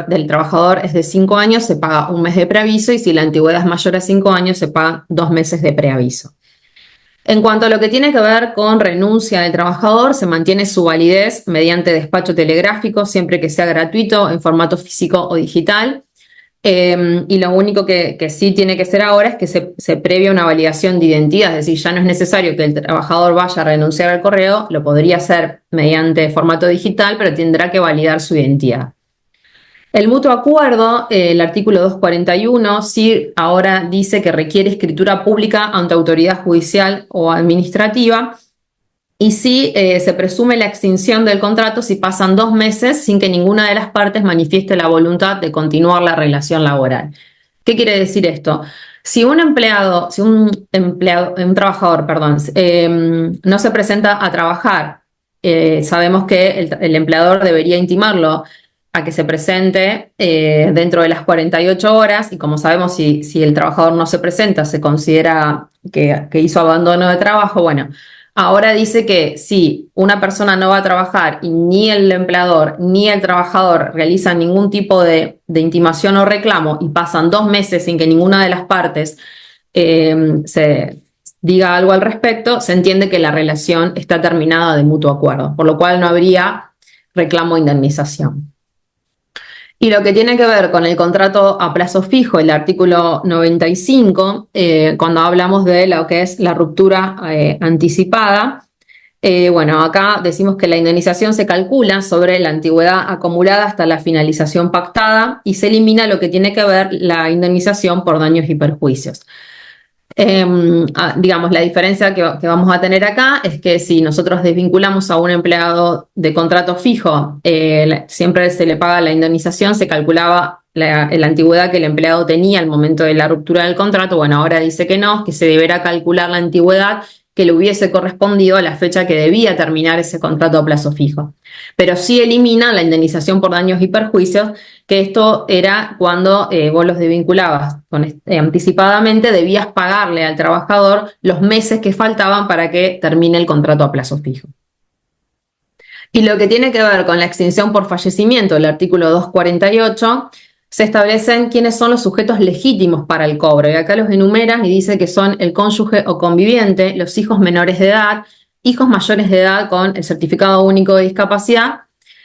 del trabajador es de 5 años, se paga 1 mes de preaviso, y si la antigüedad es mayor a 5 años, se pagan 2 meses de preaviso. En cuanto a lo que tiene que ver con renuncia del trabajador, se mantiene su validez mediante despacho telegráfico, siempre que sea gratuito, en formato físico o digital. Y lo único que sí tiene que ser ahora es que se previa una validación de identidad, es decir, ya no es necesario que el trabajador vaya a renunciar al correo, lo podría hacer mediante formato digital, pero tendrá que validar su identidad. El mutuo acuerdo, el artículo 241, sí ahora dice que requiere escritura pública ante autoridad judicial o administrativa, y sí se presume la extinción del contrato si pasan 2 meses sin que ninguna de las partes manifieste la voluntad de continuar la relación laboral. ¿Qué quiere decir esto? Si un trabajador, no se presenta a trabajar, sabemos que el empleador debería intimarlo a que se presente dentro de las 48 horas, y como sabemos, si el trabajador no se presenta, se considera que hizo abandono de trabajo. Bueno, Ahora dice que si una persona no va a trabajar y ni el empleador ni el trabajador realizan ningún tipo de intimación o reclamo y pasan 2 meses sin que ninguna de las partes se diga algo al respecto, se entiende que la relación está terminada de mutuo acuerdo, por lo cual no habría reclamo o indemnización. Y lo que tiene que ver con el contrato a plazo fijo, el artículo 95, cuando hablamos de lo que es la ruptura anticipada, bueno, acá decimos que la indemnización se calcula sobre la antigüedad acumulada hasta la finalización pactada y se elimina lo que tiene que ver la indemnización por daños y perjuicios. Digamos, la diferencia que vamos a tener acá es que si nosotros desvinculamos a un empleado de contrato fijo, siempre se le paga la indemnización, se calculaba la antigüedad que el empleado tenía al momento de la ruptura del contrato. Bueno, ahora dice que no, que se deberá calcular la antigüedad que le hubiese correspondido a la fecha que debía terminar ese contrato a plazo fijo. Pero sí elimina la indemnización por daños y perjuicios, que esto era cuando vos los desvinculabas anticipadamente, debías pagarle al trabajador los meses que faltaban para que termine el contrato a plazo fijo. Y lo que tiene que ver con la extinción por fallecimiento, el artículo 248, se establecen quiénes son los sujetos legítimos para el cobro. Y acá los enumeran y dice que son el cónyuge o conviviente, los hijos menores de edad, hijos mayores de edad con el certificado único de discapacidad.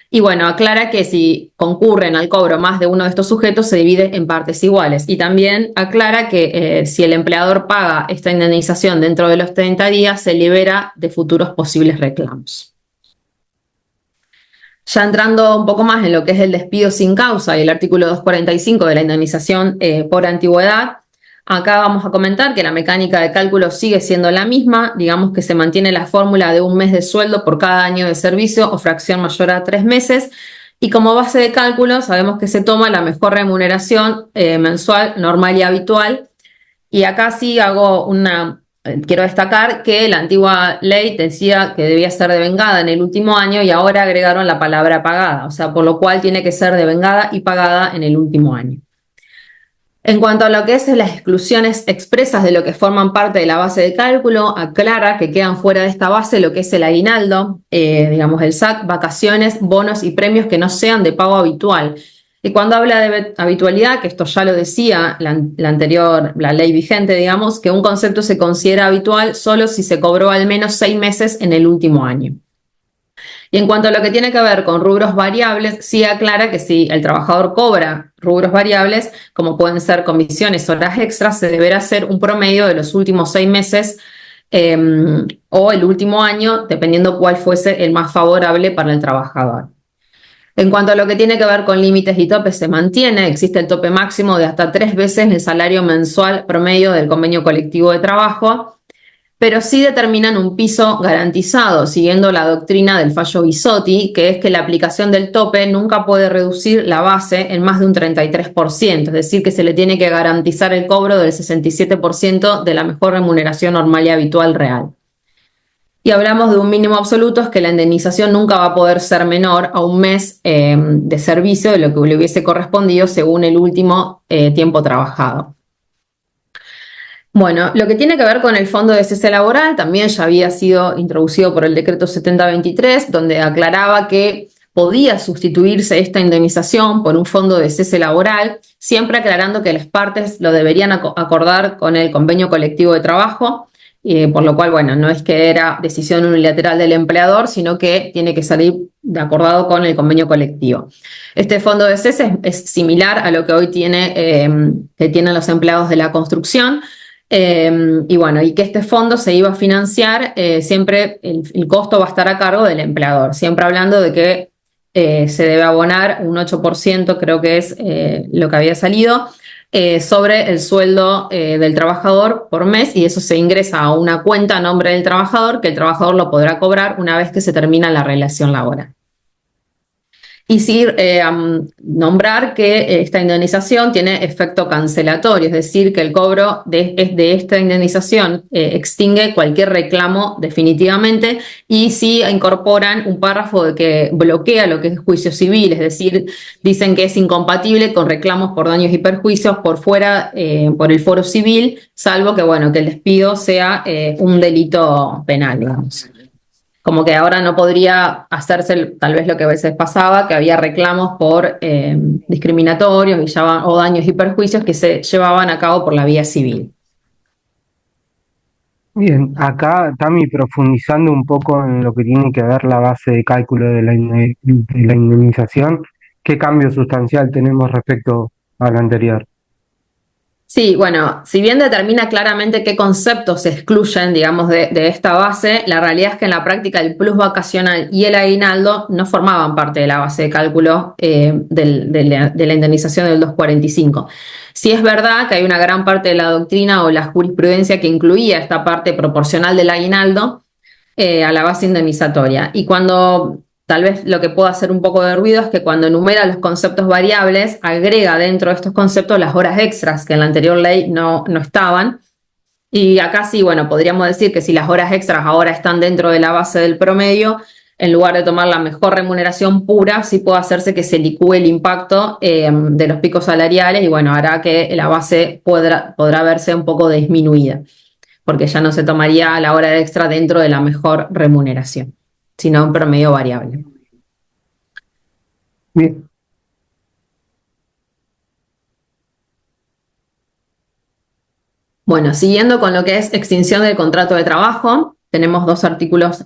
Y bueno, aclara que si concurren al cobro más de uno de estos sujetos, se divide en partes iguales. Y también aclara que si el empleador paga esta indemnización dentro de los 30 días, se libera de futuros posibles reclamos. Ya entrando un poco más en lo que es el despido sin causa y el artículo 245 de la indemnización por antigüedad, acá vamos a comentar que la mecánica de cálculo sigue siendo la misma, digamos que se mantiene la fórmula de 1 mes de sueldo por cada año de servicio o fracción mayor a 3 meses, y como base de cálculo sabemos que se toma la mejor remuneración mensual, normal y habitual, y acá sí quiero destacar que la antigua ley decía que debía ser devengada en el último año y ahora agregaron la palabra pagada, o sea, por lo cual tiene que ser devengada y pagada en el último año. En cuanto a lo que es las exclusiones expresas de lo que forman parte de la base de cálculo, aclara que quedan fuera de esta base lo que es el aguinaldo, digamos el SAC, vacaciones, bonos y premios que no sean de pago habitual. Y cuando habla de habitualidad, que esto ya lo decía la ley vigente, digamos, que un concepto se considera habitual solo si se cobró al menos 6 meses en el último año. Y en cuanto a lo que tiene que ver con rubros variables, sí aclara que si el trabajador cobra rubros variables, como pueden ser comisiones, horas extras, se deberá hacer un promedio de los últimos 6 meses o el último año, dependiendo cuál fuese el más favorable para el trabajador. En cuanto a lo que tiene que ver con límites y topes, se mantiene, existe el tope máximo de hasta 3 veces el salario mensual promedio del convenio colectivo de trabajo, pero sí determinan un piso garantizado, siguiendo la doctrina del fallo Bisotti, que es que la aplicación del tope nunca puede reducir la base en más de un 33%, es decir, que se le tiene que garantizar el cobro del 67% de la mejor remuneración normal y habitual real. Y hablamos de un mínimo absoluto, es que la indemnización nunca va a poder ser menor a 1 mes de servicio de lo que le hubiese correspondido según el último tiempo trabajado. Bueno, lo que tiene que ver con el fondo de cese laboral también ya había sido introducido por el decreto 7023, donde aclaraba que podía sustituirse esta indemnización por un fondo de cese laboral, siempre aclarando que las partes lo deberían acordar con el convenio colectivo de trabajo. Por lo cual, bueno, no es que era decisión unilateral del empleador, sino que tiene que salir de acordado con el convenio colectivo. Este fondo de cese es similar a lo que hoy que tienen los empleados de la construcción, y bueno, y que este fondo se iba a financiar, siempre el costo va a estar a cargo del empleador, siempre hablando de que se debe abonar un 8%, creo que es lo que había salido, sobre el sueldo del trabajador por mes, y eso se ingresa a una cuenta a nombre del trabajador, que el trabajador lo podrá cobrar una vez que se termina la relación laboral. Y sí, nombrar que esta indemnización tiene efecto cancelatorio, es decir, que el cobro de esta indemnización extingue cualquier reclamo definitivamente, y sí incorporan un párrafo de que bloquea lo que es juicio civil, es decir, dicen que es incompatible con reclamos por daños y perjuicios por fuera, por el foro civil, salvo que, bueno, que el despido sea un delito penal, digamos. Como que ahora no podría hacerse tal vez lo que a veces pasaba, que había reclamos por discriminatorios o daños y perjuicios que se llevaban a cabo por la vía civil. Bien, acá Tami, profundizando un poco en lo que tiene que ver la base de cálculo de de la indemnización, ¿qué cambio sustancial tenemos respecto al anterior? Sí, bueno, si bien determina claramente qué conceptos se excluyen, digamos, de esta base, la realidad es que en la práctica el plus vacacional y el aguinaldo no formaban parte de la base de cálculo de la indemnización del 245. Sí es verdad que hay una gran parte de la doctrina o la jurisprudencia que incluía esta parte proporcional del aguinaldo a la base indemnizatoria. Y cuando tal vez lo que pueda hacer un poco de ruido es que cuando enumera los conceptos variables, agrega dentro de estos conceptos las horas extras, que en la anterior ley no estaban. Y acá sí, bueno, podríamos decir que si las horas extras ahora están dentro de la base del promedio, en lugar de tomar la mejor remuneración pura, sí puede hacerse que se licúe el impacto de los picos salariales, y bueno, hará que la base podrá verse un poco disminuida, porque ya no se tomaría la hora extra dentro de la mejor remuneración, sino un promedio variable. Bien. Bueno, siguiendo con lo que es extinción del contrato de trabajo, tenemos dos artículos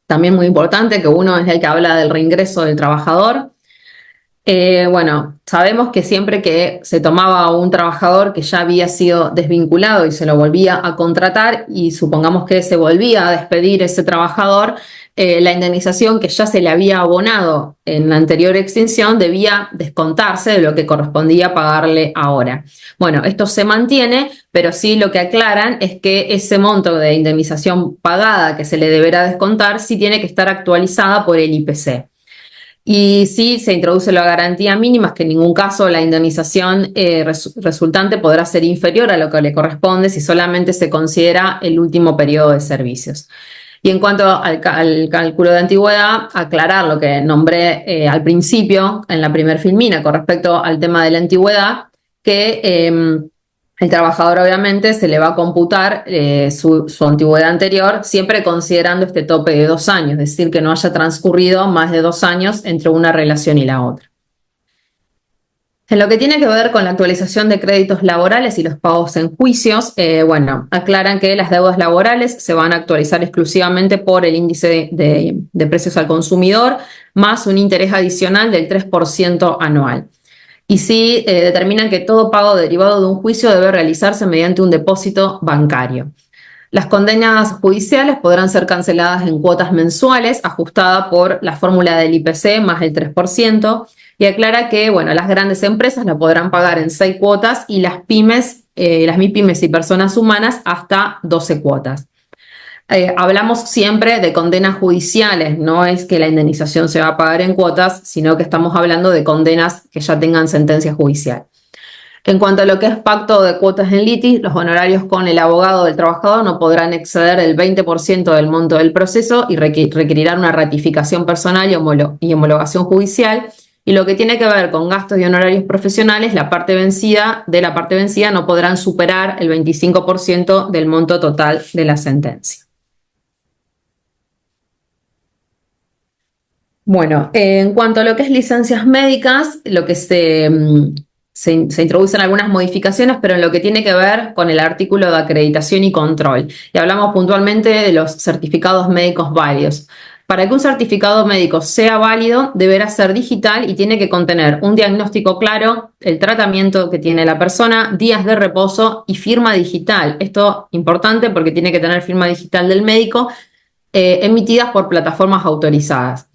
también muy importantes, que uno es el que habla del reingreso del trabajador. Bueno, sabemos que siempre que se tomaba a un trabajador que ya había sido desvinculado y se lo volvía a contratar, y supongamos que se volvía a despedir ese trabajador, la indemnización que ya se le había abonado en la anterior extinción debía descontarse de lo que correspondía pagarle ahora. Bueno, esto se mantiene, pero sí lo que aclaran es que ese monto de indemnización pagada que se le deberá descontar sí tiene que estar actualizada por el IPC. Y sí se introduce la garantía mínima, es que en ningún caso la indemnización resultante podrá ser inferior a lo que le corresponde si solamente se considera el último periodo de servicios. Y en cuanto al cálculo de antigüedad, aclarar lo que nombré al principio en la primer filmina con respecto al tema de la antigüedad, que el trabajador obviamente se le va a computar su antigüedad anterior, siempre considerando este tope de 2 años, es decir, que no haya transcurrido más de 2 años entre una relación y la otra. En lo que tiene que ver con la actualización de créditos laborales y los pagos en juicios, bueno, aclaran que las deudas laborales se van a actualizar exclusivamente por el índice de precios al consumidor, más un interés adicional del 3% anual. Y sí determinan que todo pago derivado de un juicio debe realizarse mediante un depósito bancario. Las condenas judiciales podrán ser canceladas en cuotas mensuales, ajustada por la fórmula del IPC más el 3%, y aclara que, bueno, las grandes empresas la podrán pagar en 6 cuotas y las pymes, las MIPYMES y personas humanas hasta 12 cuotas. Hablamos siempre de condenas judiciales, no es que la indemnización se va a pagar en cuotas, sino que estamos hablando de condenas que ya tengan sentencia judicial. En cuanto a lo que es pacto de cuotas en litis, los honorarios con el abogado del trabajador no podrán exceder el 20% del monto del proceso y requerirán una ratificación personal y homologación judicial. Y lo que tiene que ver con gastos y honorarios profesionales, la parte vencida no podrán superar el 25% del monto total de la sentencia. Bueno, en cuanto a lo que es licencias médicas, lo que se introducen algunas modificaciones, pero en lo que tiene que ver con el artículo de acreditación y control. Y hablamos puntualmente de los certificados médicos válidos. Para que un certificado médico sea válido, deberá ser digital y tiene que contener un diagnóstico claro, el tratamiento que tiene la persona, días de reposo y firma digital. Esto es importante porque tiene que tener firma digital del médico emitidas por plataformas autorizadas.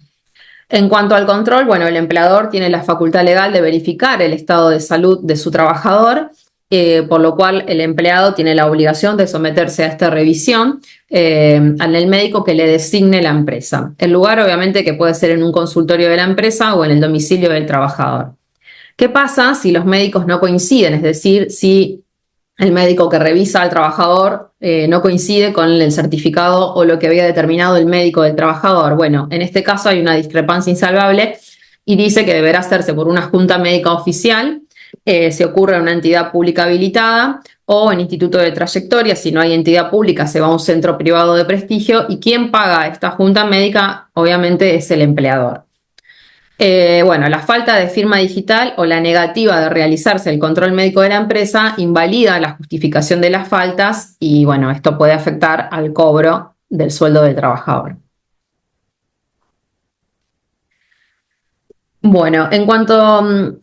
En cuanto al control, bueno, el empleador tiene la facultad legal de verificar el estado de salud de su trabajador, por lo cual el empleado tiene la obligación de someterse a esta revisión al médico que le designe la empresa. El lugar obviamente que puede ser en un consultorio de la empresa o en el domicilio del trabajador. ¿Qué pasa si los médicos no coinciden? Es decir, si el médico que revisa al trabajador no coincide con el certificado o lo que había determinado el médico del trabajador. Bueno, en este caso hay una discrepancia insalvable y dice que deberá hacerse por una junta médica oficial, si ocurre en una entidad pública habilitada o en instituto de trayectoria. Si no hay entidad pública, se va a un centro privado de prestigio y quien paga esta junta médica obviamente es el empleador. Bueno, la falta de firma digital o la negativa de realizarse el control médico de la empresa invalida la justificación de las faltas y bueno, esto puede afectar al cobro del sueldo del trabajador. Bueno, en cuanto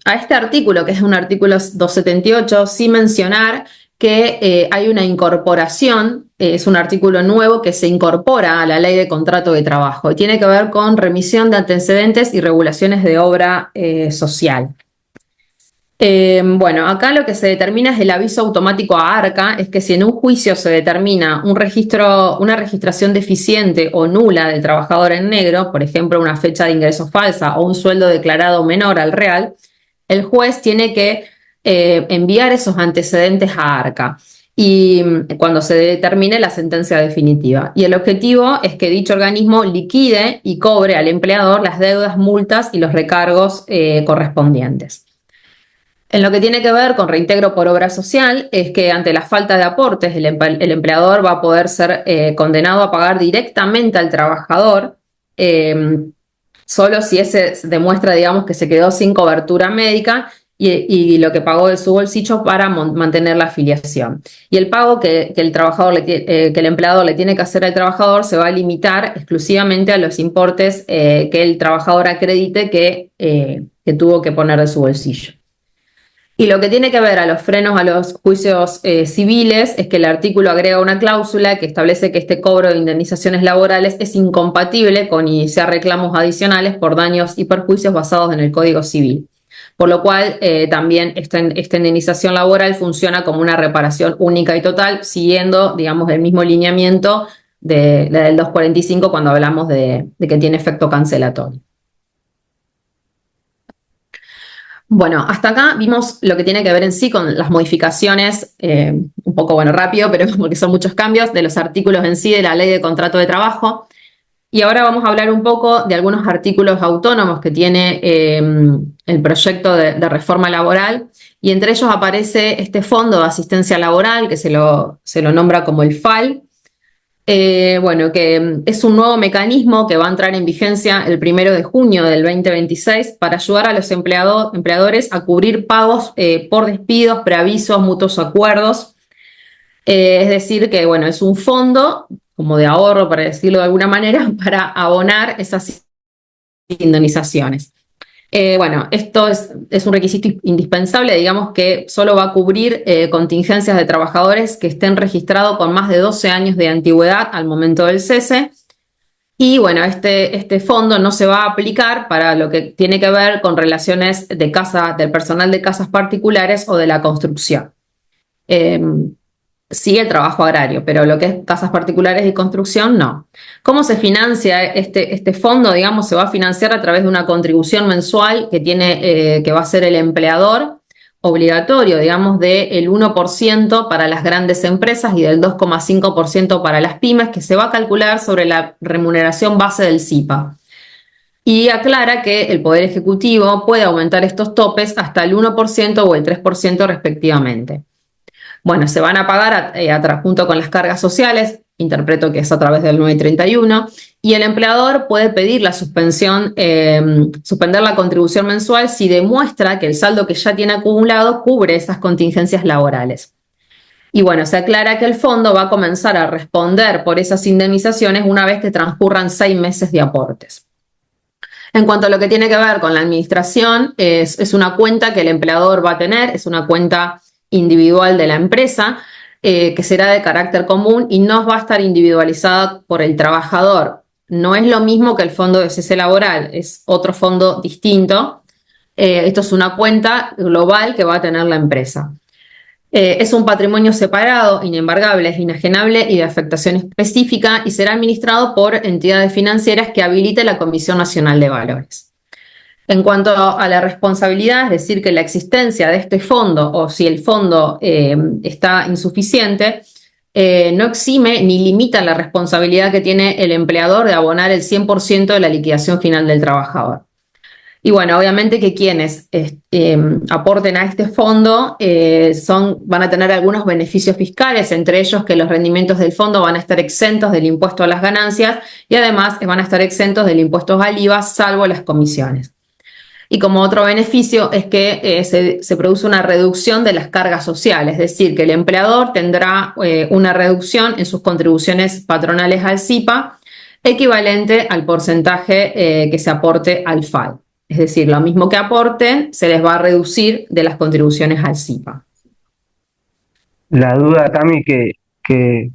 a este artículo, que es un artículo 278, sí mencionar que hay una incorporación, es un artículo nuevo que se incorpora a la Ley de Contrato de Trabajo y tiene que ver con remisión de antecedentes y regulaciones de obra social. Bueno, acá lo que se determina es el aviso automático a ARCA, es que si en un juicio se determina una registración deficiente o nula del trabajador en negro, por ejemplo, una fecha de ingreso falsa o un sueldo declarado menor al real, el juez tiene que enviar esos antecedentes a ARCA y cuando se determine la sentencia definitiva. Y el objetivo es que dicho organismo liquide y cobre al empleador las deudas, multas y los recargos correspondientes. En lo que tiene que ver con reintegro por obra social, es que ante la falta de aportes, el empleador va a poder ser condenado a pagar directamente al trabajador, solo si ese demuestra, digamos, que se quedó sin cobertura médica y lo que pagó de su bolsillo para mantener la afiliación. Y el pago que el empleador le tiene que hacer al trabajador se va a limitar exclusivamente a los importes que el trabajador acredite que tuvo que poner de su bolsillo. Y lo que tiene que ver a los frenos a los juicios civiles es que el artículo agrega una cláusula que establece que este cobro de indemnizaciones laborales es incompatible con iniciar reclamos adicionales por daños y perjuicios basados en el Código Civil. Por lo cual también esta indemnización laboral funciona como una reparación única y total, siguiendo, digamos, el mismo lineamiento de la del 245 cuando hablamos de que tiene efecto cancelatorio. Bueno, hasta acá vimos lo que tiene que ver en sí con las modificaciones, un poco, bueno, rápido, pero porque son muchos cambios, de los artículos en sí de la Ley de Contrato de Trabajo. Y ahora vamos a hablar un poco de algunos artículos autónomos que tiene el proyecto de reforma laboral, y entre ellos aparece este Fondo de Asistencia Laboral, que se lo nombra como el FAL. Bueno, que es un nuevo mecanismo que va a entrar en vigencia el 1 de junio del 2026 para ayudar a los empleadores a cubrir pagos por despidos, preavisos, mutuos acuerdos. Es decir, que bueno, es un fondo como de ahorro, para decirlo de alguna manera, para abonar esas indemnizaciones. Bueno, esto es un requisito indispensable, digamos que solo va a cubrir contingencias de trabajadores que estén registrados con más de 12 años de antigüedad al momento del cese. Y bueno, este fondo no se va a aplicar para lo que tiene que ver con relaciones del personal de casas particulares o de la construcción. Sí, el trabajo agrario, pero lo que es casas particulares y construcción, no. ¿Cómo se financia este fondo? Digamos, se va a financiar a través de una contribución mensual que va a ser el empleador, obligatorio, digamos, del 1% para las grandes empresas y del 2,5% para las pymes, que se va a calcular sobre la remuneración base del CIPA. Y aclara que el Poder Ejecutivo puede aumentar estos topes hasta el 1% o el 3% respectivamente. Bueno, se van a pagar junto con las cargas sociales, interpreto que es a través del 931, y el empleador puede pedir la suspender la contribución mensual si demuestra que el saldo que ya tiene acumulado cubre esas contingencias laborales. Y bueno, se aclara que el fondo va a comenzar a responder por esas indemnizaciones una vez que transcurran 6 meses de aportes. En cuanto a lo que tiene que ver con la administración, es una cuenta que el empleador va a tener, es una cuenta individual de la empresa, que será de carácter común y no va a estar individualizada por el trabajador. No es lo mismo que el fondo de cese laboral, es otro fondo distinto. Esto es una cuenta global que va a tener la empresa. Es un patrimonio separado, inembargable, es inajenable y de afectación específica y será administrado por entidades financieras que habilite la Comisión Nacional de Valores. En cuanto a la responsabilidad, es decir, que la existencia de este fondo o si el fondo está insuficiente, no exime ni limita la responsabilidad que tiene el empleador de abonar el 100% de la liquidación final del trabajador. Y bueno, obviamente que quienes aporten a este fondo van a tener algunos beneficios fiscales, entre ellos que los rendimientos del fondo van a estar exentos del impuesto a las ganancias y además van a estar exentos del impuesto al IVA, salvo las comisiones. Y como otro beneficio es que se produce una reducción de las cargas sociales, es decir, que el empleador tendrá una reducción en sus contribuciones patronales al SIPA equivalente al porcentaje que se aporte al FAL. Es decir, lo mismo que aporten, se les va a reducir de las contribuciones al SIPA. La duda, Tami, que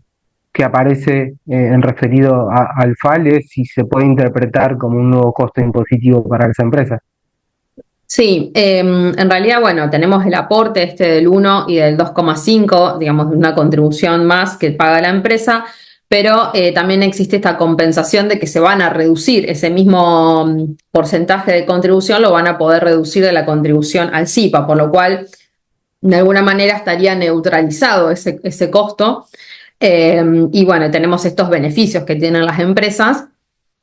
aparece en referido al FAL es si se puede interpretar como un nuevo costo impositivo para las empresas. Sí, en realidad, bueno, tenemos el aporte del 1 y del 2,5, digamos, una contribución más que paga la empresa, pero también existe esta compensación de que se van a reducir ese mismo porcentaje de contribución, lo van a poder reducir de la contribución al SIPA, por lo cual de alguna manera estaría neutralizado ese costo. Y bueno, tenemos estos beneficios que tienen las empresas.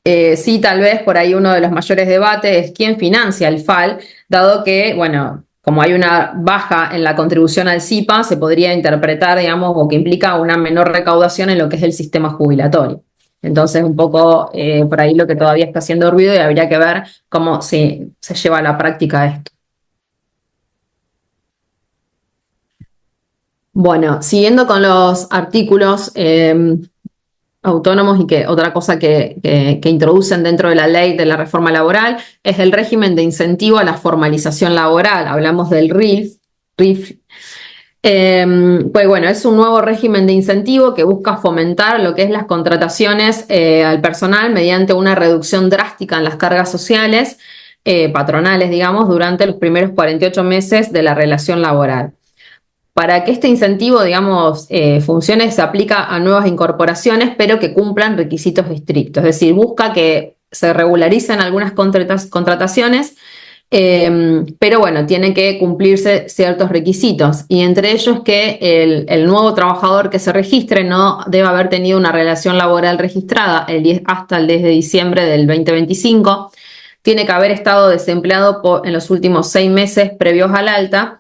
Sí, tal vez por ahí uno de los mayores debates es quién financia el FAL, dado que, bueno, como hay una baja en la contribución al SIPA, se podría interpretar, digamos, o que implica una menor recaudación en lo que es el sistema jubilatorio. Entonces, un poco por ahí lo que todavía está haciendo ruido y habría que ver cómo se lleva a la práctica esto. Bueno, siguiendo con los artículos autónomos y que otra cosa que introducen dentro de la ley de la reforma laboral es el régimen de incentivo a la formalización laboral. Hablamos del RIF. Pues bueno, es un nuevo régimen de incentivo que busca fomentar lo que es las contrataciones al personal mediante una reducción drástica en las cargas sociales, patronales, digamos, durante los primeros 48 meses de la relación laboral. Para que este incentivo, digamos, funcione, se aplica a nuevas incorporaciones, pero que cumplan requisitos estrictos. Es decir, busca que se regularicen algunas contrataciones, pero bueno, tienen que cumplirse ciertos requisitos. Y entre ellos que el nuevo trabajador que se registre no debe haber tenido una relación laboral registrada hasta el 10 de diciembre del 2025. Tiene que haber estado desempleado en los últimos 6 meses previos al alta.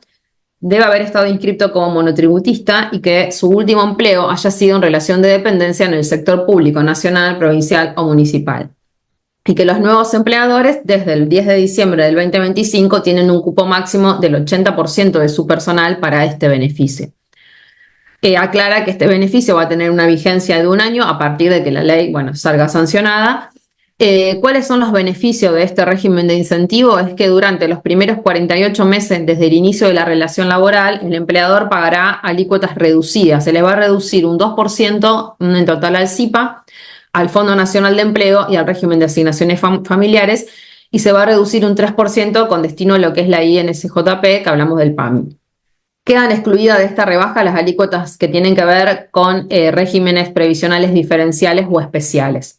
Debe haber estado inscrito como monotributista y que su último empleo haya sido en relación de dependencia en el sector público, nacional, provincial o municipal. Y que los nuevos empleadores, desde el 10 de diciembre del 2025, tienen un cupo máximo del 80% de su personal para este beneficio. Aclara que este beneficio va a tener una vigencia de 1 año a partir de que la ley, bueno, salga sancionada. ¿Cuáles son los beneficios de este régimen de incentivo? Es que durante los primeros 48 meses desde el inicio de la relación laboral, el empleador pagará alícuotas reducidas. Se le va a reducir un 2% en total al SIPA, al Fondo Nacional de Empleo y al régimen de asignaciones familiares, y se va a reducir un 3% con destino a lo que es la INSJP, que hablamos del PAMI. Quedan excluidas de esta rebaja las alícuotas que tienen que ver con regímenes previsionales diferenciales o especiales.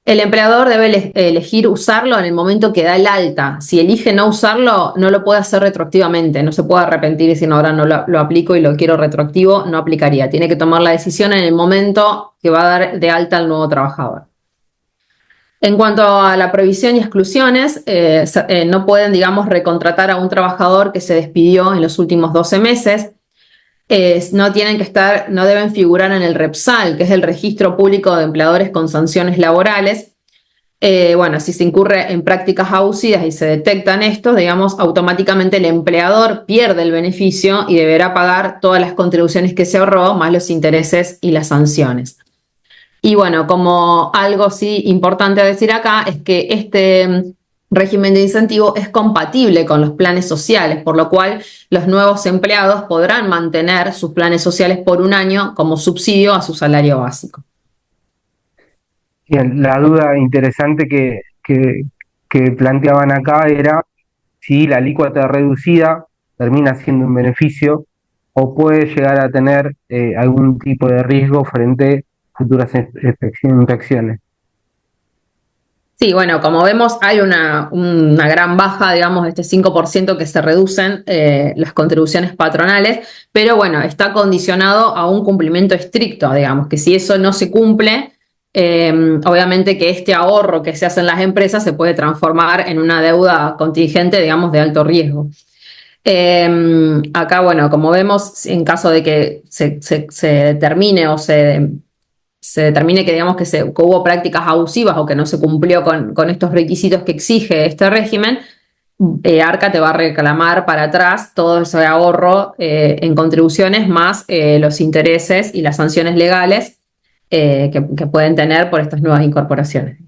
El empleador debe elegir usarlo en el momento que da el alta. Si elige no usarlo, no lo puede hacer retroactivamente. No se puede arrepentir y decir, no, ahora no lo aplico y lo quiero retroactivo, no aplicaría. Tiene que tomar la decisión en el momento que va a dar de alta al nuevo trabajador. En cuanto a la prohibición y exclusiones, no pueden, digamos, recontratar a un trabajador que se despidió en los últimos 12 meses. No deben figurar en el REPSAL, que es el Registro Público de Empleadores con Sanciones Laborales. Bueno, si se incurre en prácticas abusivas y se detectan estos, digamos, automáticamente el empleador pierde el beneficio y deberá pagar todas las contribuciones que se ahorró, más los intereses y las sanciones. Y bueno, como algo sí importante a decir acá es que este régimen de incentivo es compatible con los planes sociales, por lo cual los nuevos empleados podrán mantener sus planes sociales por 1 año como subsidio a su salario básico. Bien, la duda interesante que planteaban acá era si la alícuota reducida termina siendo un beneficio o puede llegar a tener algún tipo de riesgo frente a futuras infecciones. Sí, bueno, como vemos, hay una gran baja, digamos, este 5% que se reducen las contribuciones patronales, pero bueno, está condicionado a un cumplimiento estricto, digamos, que si eso no se cumple, obviamente que este ahorro que se hace en las empresas se puede transformar en una deuda contingente, digamos, de alto riesgo. Acá, bueno, como vemos, en caso de que se determine o se determine que, digamos, que hubo prácticas abusivas o que no se cumplió con estos requisitos que exige este régimen, Arca te va a reclamar para atrás todo ese ahorro en contribuciones más los intereses y las sanciones legales que pueden tener por estas nuevas incorporaciones.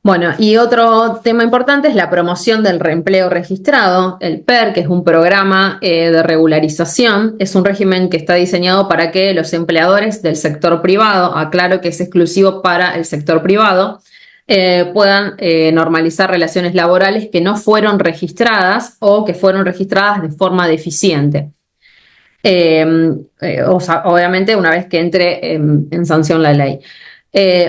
Bueno, y otro tema importante es la promoción del reempleo registrado, el PER, que es un programa de regularización. Es un régimen que está diseñado para que los empleadores del sector privado, aclaro que es exclusivo para el sector privado, puedan normalizar relaciones laborales que no fueron registradas o que fueron registradas de forma deficiente. Obviamente una vez que entre en sanción la ley.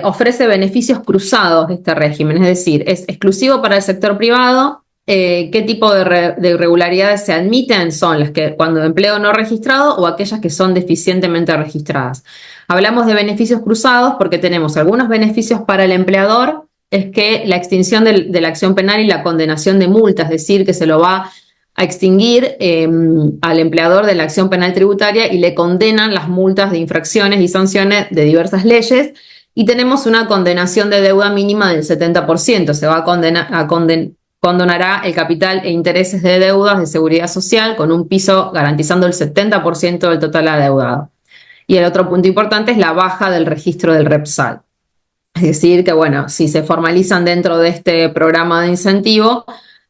Ofrece beneficios cruzados este régimen, es decir, es exclusivo para el sector privado. ¿Qué tipo de irregularidades se admiten? Son las que cuando empleo no registrado o aquellas que son deficientemente registradas. Hablamos de beneficios cruzados porque tenemos algunos beneficios para el empleador, es que la extinción de la acción penal y la condenación de multas, es decir, que se lo va a extinguir al empleador de la acción penal tributaria y le condenan las multas de infracciones y sanciones de diversas leyes. Y tenemos una condenación de deuda mínima del 70%. Se va a condonará el capital e intereses de deudas de seguridad social con un piso garantizando el 70% del total adeudado. Y el otro punto importante es la baja del registro del REPSAL. Es decir, que bueno, si se formalizan dentro de este programa de incentivo,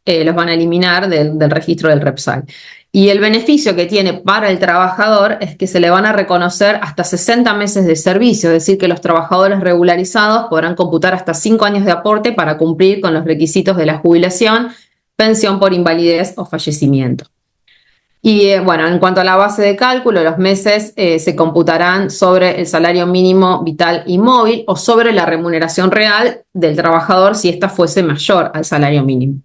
los van a eliminar del registro del REPSAL. Y el beneficio que tiene para el trabajador es que se le van a reconocer hasta 60 meses de servicio, es decir, que los trabajadores regularizados podrán computar hasta 5 años de aporte para cumplir con los requisitos de la jubilación, pensión por invalidez o fallecimiento. Y bueno, en cuanto a la base de cálculo, los meses se computarán sobre el salario mínimo vital y móvil o sobre la remuneración real del trabajador si ésta fuese mayor al salario mínimo.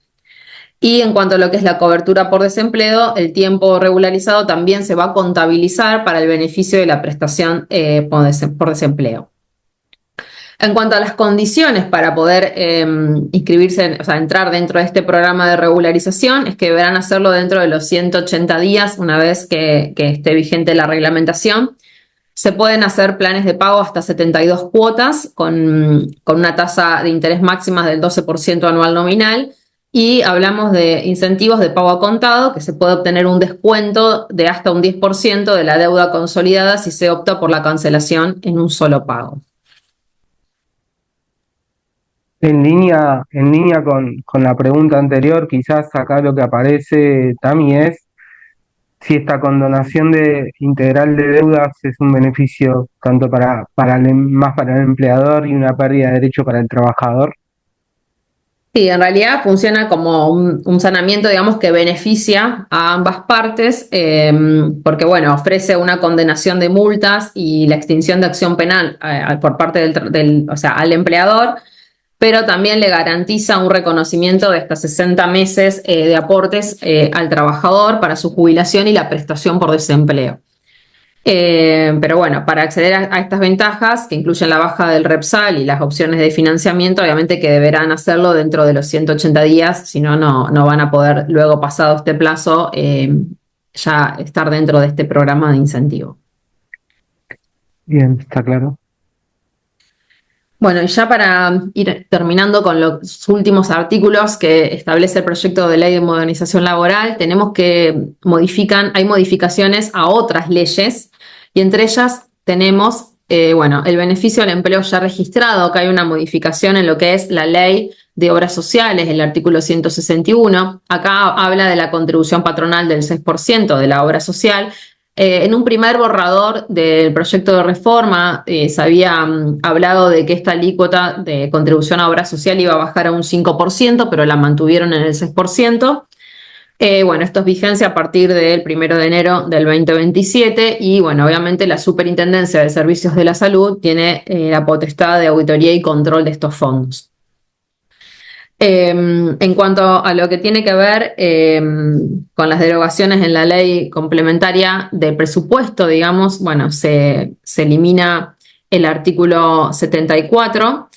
Y en cuanto a lo que es la cobertura por desempleo, el tiempo regularizado también se va a contabilizar para el beneficio de la prestación por desempleo. En cuanto a las condiciones para poder inscribirse, o sea, entrar dentro de este programa de regularización, es que deberán hacerlo dentro de los 180 días, una vez que esté vigente la reglamentación. Se pueden hacer planes de pago hasta 72 cuotas con una tasa de interés máxima del 12% anual nominal. Y hablamos de incentivos de pago a contado, que se puede obtener un descuento de hasta un 10% de la deuda consolidada si se opta por la cancelación en un solo pago. En línea con la pregunta anterior, quizás acá lo que aparece también es si esta condonación integral de deudas es un beneficio tanto para el empleador y una pérdida de derecho para el trabajador. Sí, en realidad funciona como un saneamiento, digamos, que beneficia a ambas partes, porque, bueno, ofrece una condenación de multas y la extinción de acción penal por parte o sea, al empleador, pero también le garantiza un reconocimiento de hasta 60 meses de aportes al trabajador para su jubilación y la prestación por desempleo. Pero bueno, para acceder a estas ventajas, que incluyen la baja del REPSAL y las opciones de financiamiento, obviamente que deberán hacerlo dentro de los 180 días, si no, no van a poder luego, pasado este plazo, ya estar dentro de este programa de incentivo. Bien, está claro. Bueno, y ya para ir terminando con los últimos artículos que establece el proyecto de ley de modernización laboral, tenemos que hay modificaciones a otras leyes y entre ellas tenemos, el beneficio al empleo ya registrado, que hay una modificación en lo que es la ley de obras sociales, el artículo 161. Acá habla de la contribución patronal del 6% de la obra social. En un primer borrador del proyecto de reforma se había hablado de que esta alícuota de contribución a obra social iba a bajar a un 5%, pero la mantuvieron en el 6%. Bueno, esto es vigencia a partir del 1 de enero del 2027 y bueno, obviamente la Superintendencia de Servicios de la Salud tiene la potestad de auditoría y control de estos fondos. En cuanto a lo que tiene que ver con las derogaciones en la ley complementaria de presupuesto, digamos, bueno, se elimina el artículo 74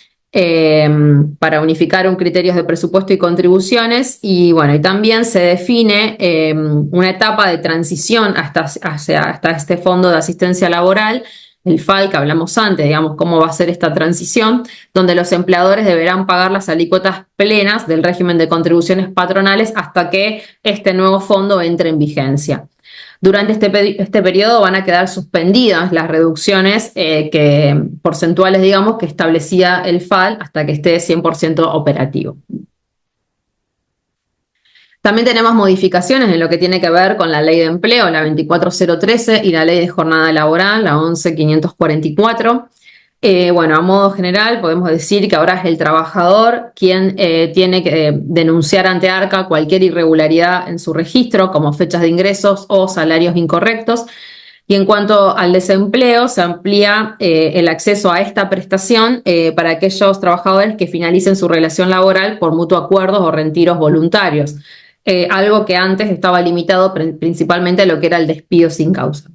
para unificar un criterio de presupuesto y contribuciones y bueno, y también se define una etapa de transición hasta este fondo de asistencia laboral, el FAL que hablamos antes, digamos, cómo va a ser esta transición, donde los empleadores deberán pagar las alícuotas plenas del régimen de contribuciones patronales hasta que este nuevo fondo entre en vigencia. Durante este periodo van a quedar suspendidas las reducciones porcentuales, digamos, que establecía el FAL hasta que esté 100% operativo. También tenemos modificaciones en lo que tiene que ver con la ley de empleo, la 24013, y la ley de jornada laboral, la 11544. Bueno, a modo general podemos decir que ahora es el trabajador quien tiene que denunciar ante ARCA cualquier irregularidad en su registro, como fechas de ingresos o salarios incorrectos. Y en cuanto al desempleo, se amplía el acceso a esta prestación para aquellos trabajadores que finalicen su relación laboral por mutuo acuerdo o retiros voluntarios, algo que antes estaba limitado principalmente a lo que era el despido sin causa.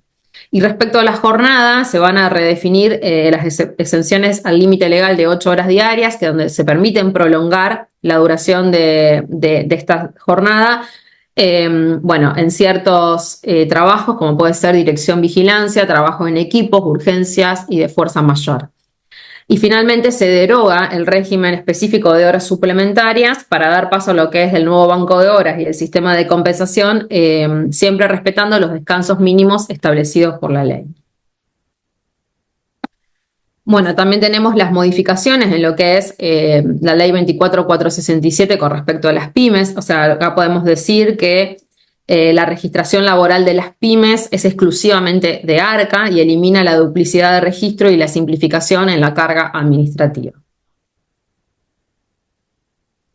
Y respecto a la jornada, se van a redefinir las exenciones al límite legal de 8 horas diarias, que donde se permiten prolongar la duración de esta jornada, bueno, en ciertos trabajos, como puede ser dirección vigilancia, trabajo en equipos, urgencias y de fuerza mayor. Y finalmente se deroga el régimen específico de horas suplementarias para dar paso a lo que es el nuevo banco de horas y el sistema de compensación, siempre respetando los descansos mínimos establecidos por la ley. Bueno, también tenemos las modificaciones en lo que es la ley 24467 con respecto a las pymes. O sea, acá podemos decir que la registración laboral de las pymes es exclusivamente de ARCA y elimina la duplicidad de registro y la simplificación en la carga administrativa.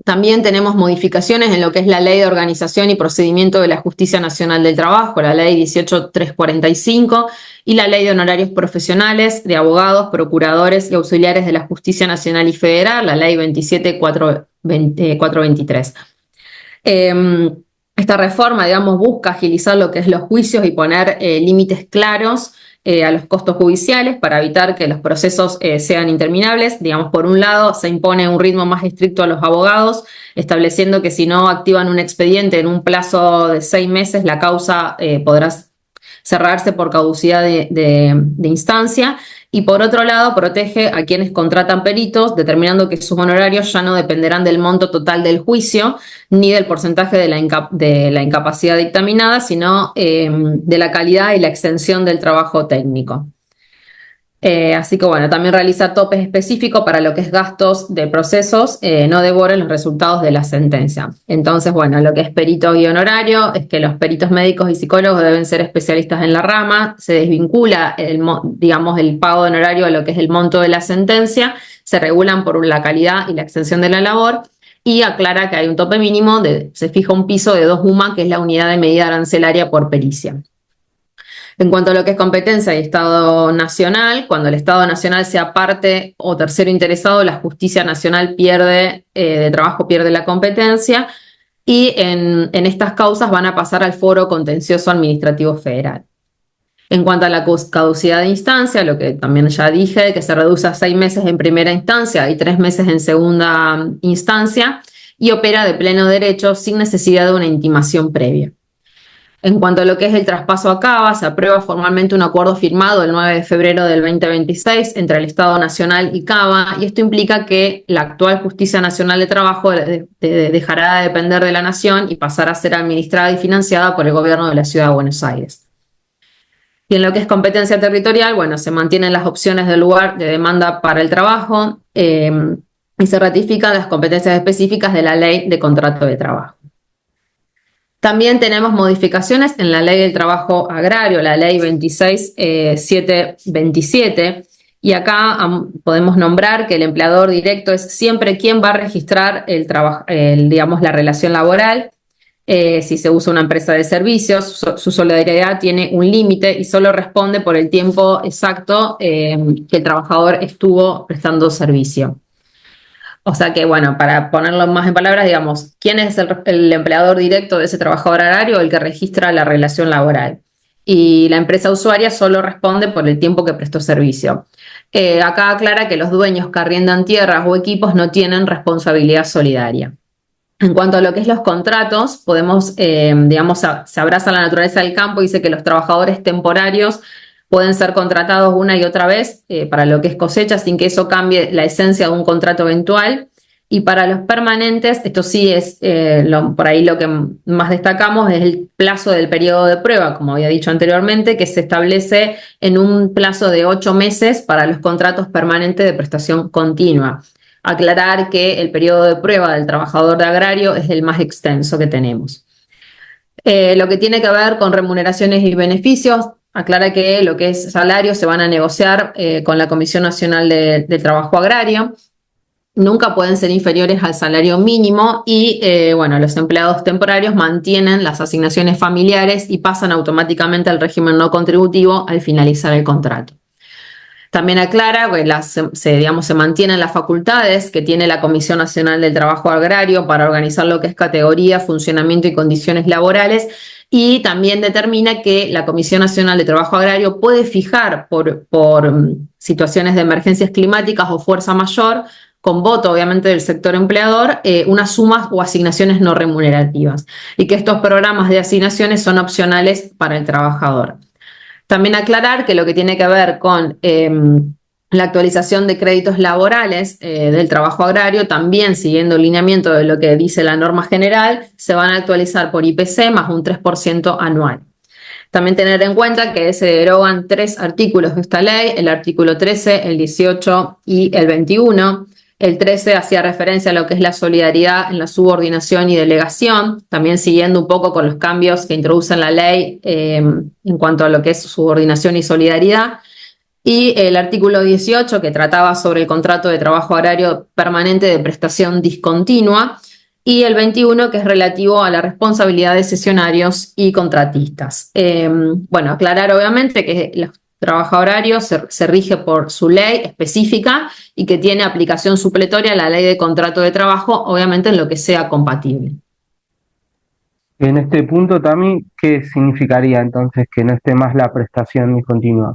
También tenemos modificaciones en lo que es la Ley de Organización y Procedimiento de la Justicia Nacional del Trabajo, la Ley 18345 y la Ley de Honorarios Profesionales de Abogados, Procuradores y Auxiliares de la Justicia Nacional y Federal, la Ley 27423. Esta reforma, digamos, busca agilizar lo que es los juicios y poner límites claros a los costos judiciales para evitar que los procesos sean interminables. Digamos, por un lado, se impone un ritmo más estricto a los abogados, estableciendo que si no activan un expediente en un plazo de 6 meses, la causa podrá cerrarse por caducidad de instancia. Y por otro lado, protege a quienes contratan peritos, determinando que sus honorarios ya no dependerán del monto total del juicio, ni del porcentaje de la incapacidad dictaminada, sino de la calidad y la extensión del trabajo técnico. Así que bueno, también realiza topes específicos para lo que es gastos de procesos, no devoren los resultados de la sentencia. Entonces, bueno, lo que es perito y honorario es que los peritos médicos y psicólogos deben ser especialistas en la rama, se desvincula digamos, el pago de honorario a lo que es el monto de la sentencia, se regulan por la calidad y la extensión de la labor y aclara que hay un tope mínimo, se fija un piso de 2 UMA, que es la unidad de medida arancelaria por pericia. En cuanto a lo que es competencia y Estado Nacional, cuando el Estado Nacional sea parte o tercero interesado, la Justicia Nacional de Trabajo pierde la competencia y en estas causas van a pasar al Foro Contencioso Administrativo Federal. En cuanto a la caducidad de instancia, lo que también ya dije, que se reduce a 6 meses en primera instancia y 3 meses en segunda instancia y opera de pleno derecho sin necesidad de una intimación previa. En cuanto a lo que es el traspaso a CABA, se aprueba formalmente un acuerdo firmado el 9 de febrero del 2026 entre el Estado Nacional y CABA, y esto implica que la actual Justicia Nacional de Trabajo dejará de depender de la Nación y pasará a ser administrada y financiada por el Gobierno de la Ciudad de Buenos Aires. Y en lo que es competencia territorial, bueno, se mantienen las opciones del lugar de demanda para el trabajo y se ratifican las competencias específicas de la Ley de Contrato de Trabajo. También tenemos modificaciones en la Ley del Trabajo Agrario, la Ley 26727, y acá podemos nombrar que el empleador directo es siempre quien va a registrar digamos, la relación laboral. Si se usa una empresa de servicios, su solidaridad tiene un límite y solo responde por el tiempo exacto que el trabajador estuvo prestando servicio. O sea que, bueno, para ponerlo más en palabras, digamos, ¿quién es el empleador directo de ese trabajador agrario? El que registra la relación laboral. Y la empresa usuaria solo responde por el tiempo que prestó servicio. Acá aclara que los dueños que arriendan tierras o equipos no tienen responsabilidad solidaria. En cuanto a lo que es los contratos, podemos, digamos, se abraza la naturaleza del campo y dice que los trabajadores temporarios pueden ser contratados una y otra vez para lo que es cosecha sin que eso cambie la esencia de un contrato eventual. Y para los permanentes, esto sí es, por ahí lo que más destacamos es el plazo del periodo de prueba, como había dicho anteriormente, que se establece en un plazo de 8 meses para los contratos permanentes de prestación continua. Aclarar que el periodo de prueba del trabajador de agrario es el más extenso que tenemos. Lo que tiene que ver con remuneraciones y beneficios, aclara que lo que es salario se van a negociar con la Comisión Nacional del Trabajo Agrario. Nunca pueden ser inferiores al salario mínimo y, bueno, los empleados temporarios mantienen las asignaciones familiares y pasan automáticamente al régimen no contributivo al finalizar el contrato. También aclara que digamos, se mantienen las facultades que tiene la Comisión Nacional del Trabajo Agrario para organizar lo que es categoría, funcionamiento y condiciones laborales, y también determina que la Comisión Nacional de Trabajo Agrario puede fijar por situaciones de emergencias climáticas o fuerza mayor, con voto obviamente del sector empleador, unas sumas o asignaciones no remunerativas, y que estos programas de asignaciones son opcionales para el trabajador. También aclarar que lo que tiene que ver con la actualización de créditos laborales del trabajo agrario, también siguiendo el lineamiento de lo que dice la norma general, se van a actualizar por IPC más un 3% anual. También tener en cuenta que se derogan 3 artículos de esta ley, el artículo 13, el 18 y el 21. El 13 hacía referencia a lo que es la solidaridad en la subordinación y delegación, también siguiendo un poco con los cambios que introduce en la ley en cuanto a lo que es subordinación y solidaridad. Y el artículo 18, que trataba sobre el contrato de trabajo agrario permanente de prestación discontinua. Y el 21, que es relativo a la responsabilidad de cesionarios y contratistas. Bueno, aclarar obviamente que los trabajo horario se rige por su ley específica y que tiene aplicación supletoria a la ley de contrato de trabajo, obviamente en lo que sea compatible. En este punto, Tami, ¿qué significaría entonces que no esté más la prestación discontinua?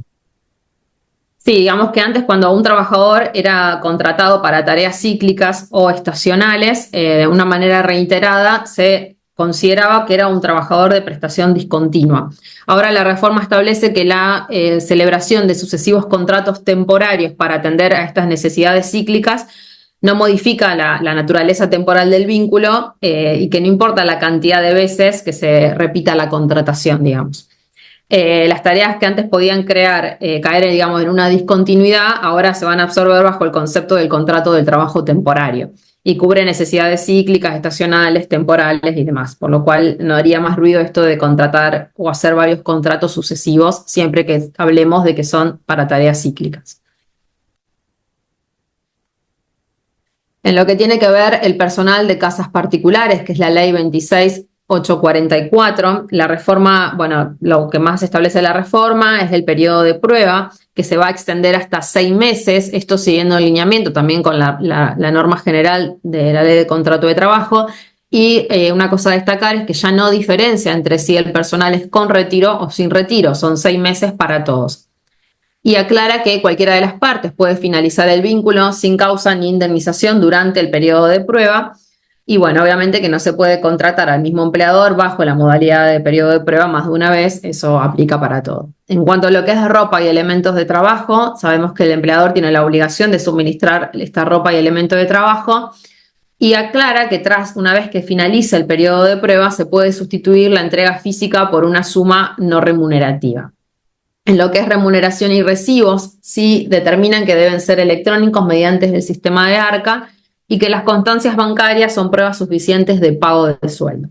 Sí, digamos que antes cuando un trabajador era contratado para tareas cíclicas o estacionales, de una manera reiterada se consideraba que era un trabajador de prestación discontinua. Ahora la reforma establece que la celebración de sucesivos contratos temporarios para atender a estas necesidades cíclicas no modifica la naturaleza temporal del vínculo y que no importa la cantidad de veces que se repita la contratación, digamos. Las tareas que antes podían caer, digamos, en una discontinuidad, ahora se van a absorber bajo el concepto del contrato del trabajo temporario y cubre necesidades cíclicas, estacionales, temporales y demás, por lo cual no haría más ruido esto de contratar o hacer varios contratos sucesivos siempre que hablemos de que son para tareas cíclicas. En lo que tiene que ver el personal de casas particulares, que es la ley 26.844, la reforma, bueno, lo que más establece la reforma es el periodo de prueba, que se va a extender hasta 6 meses, esto siguiendo el lineamiento también con la norma general de la ley de contrato de trabajo. Y una cosa a destacar es que ya no diferencia entre si el personal es con retiro o sin retiro, son 6 meses para todos. Y aclara que cualquiera de las partes puede finalizar el vínculo sin causa ni indemnización durante el periodo de prueba. Y bueno, obviamente que no se puede contratar al mismo empleador bajo la modalidad de periodo de prueba más de una vez, eso aplica para todo. En cuanto a lo que es ropa y elementos de trabajo, sabemos que el empleador tiene la obligación de suministrar esta ropa y elementos de trabajo y aclara que una vez que finalice el periodo de prueba se puede sustituir la entrega física por una suma no remunerativa. En lo que es remuneración y recibos, sí determinan que deben ser electrónicos mediante el sistema de ARCA y que las constancias bancarias son pruebas suficientes de pago de sueldo.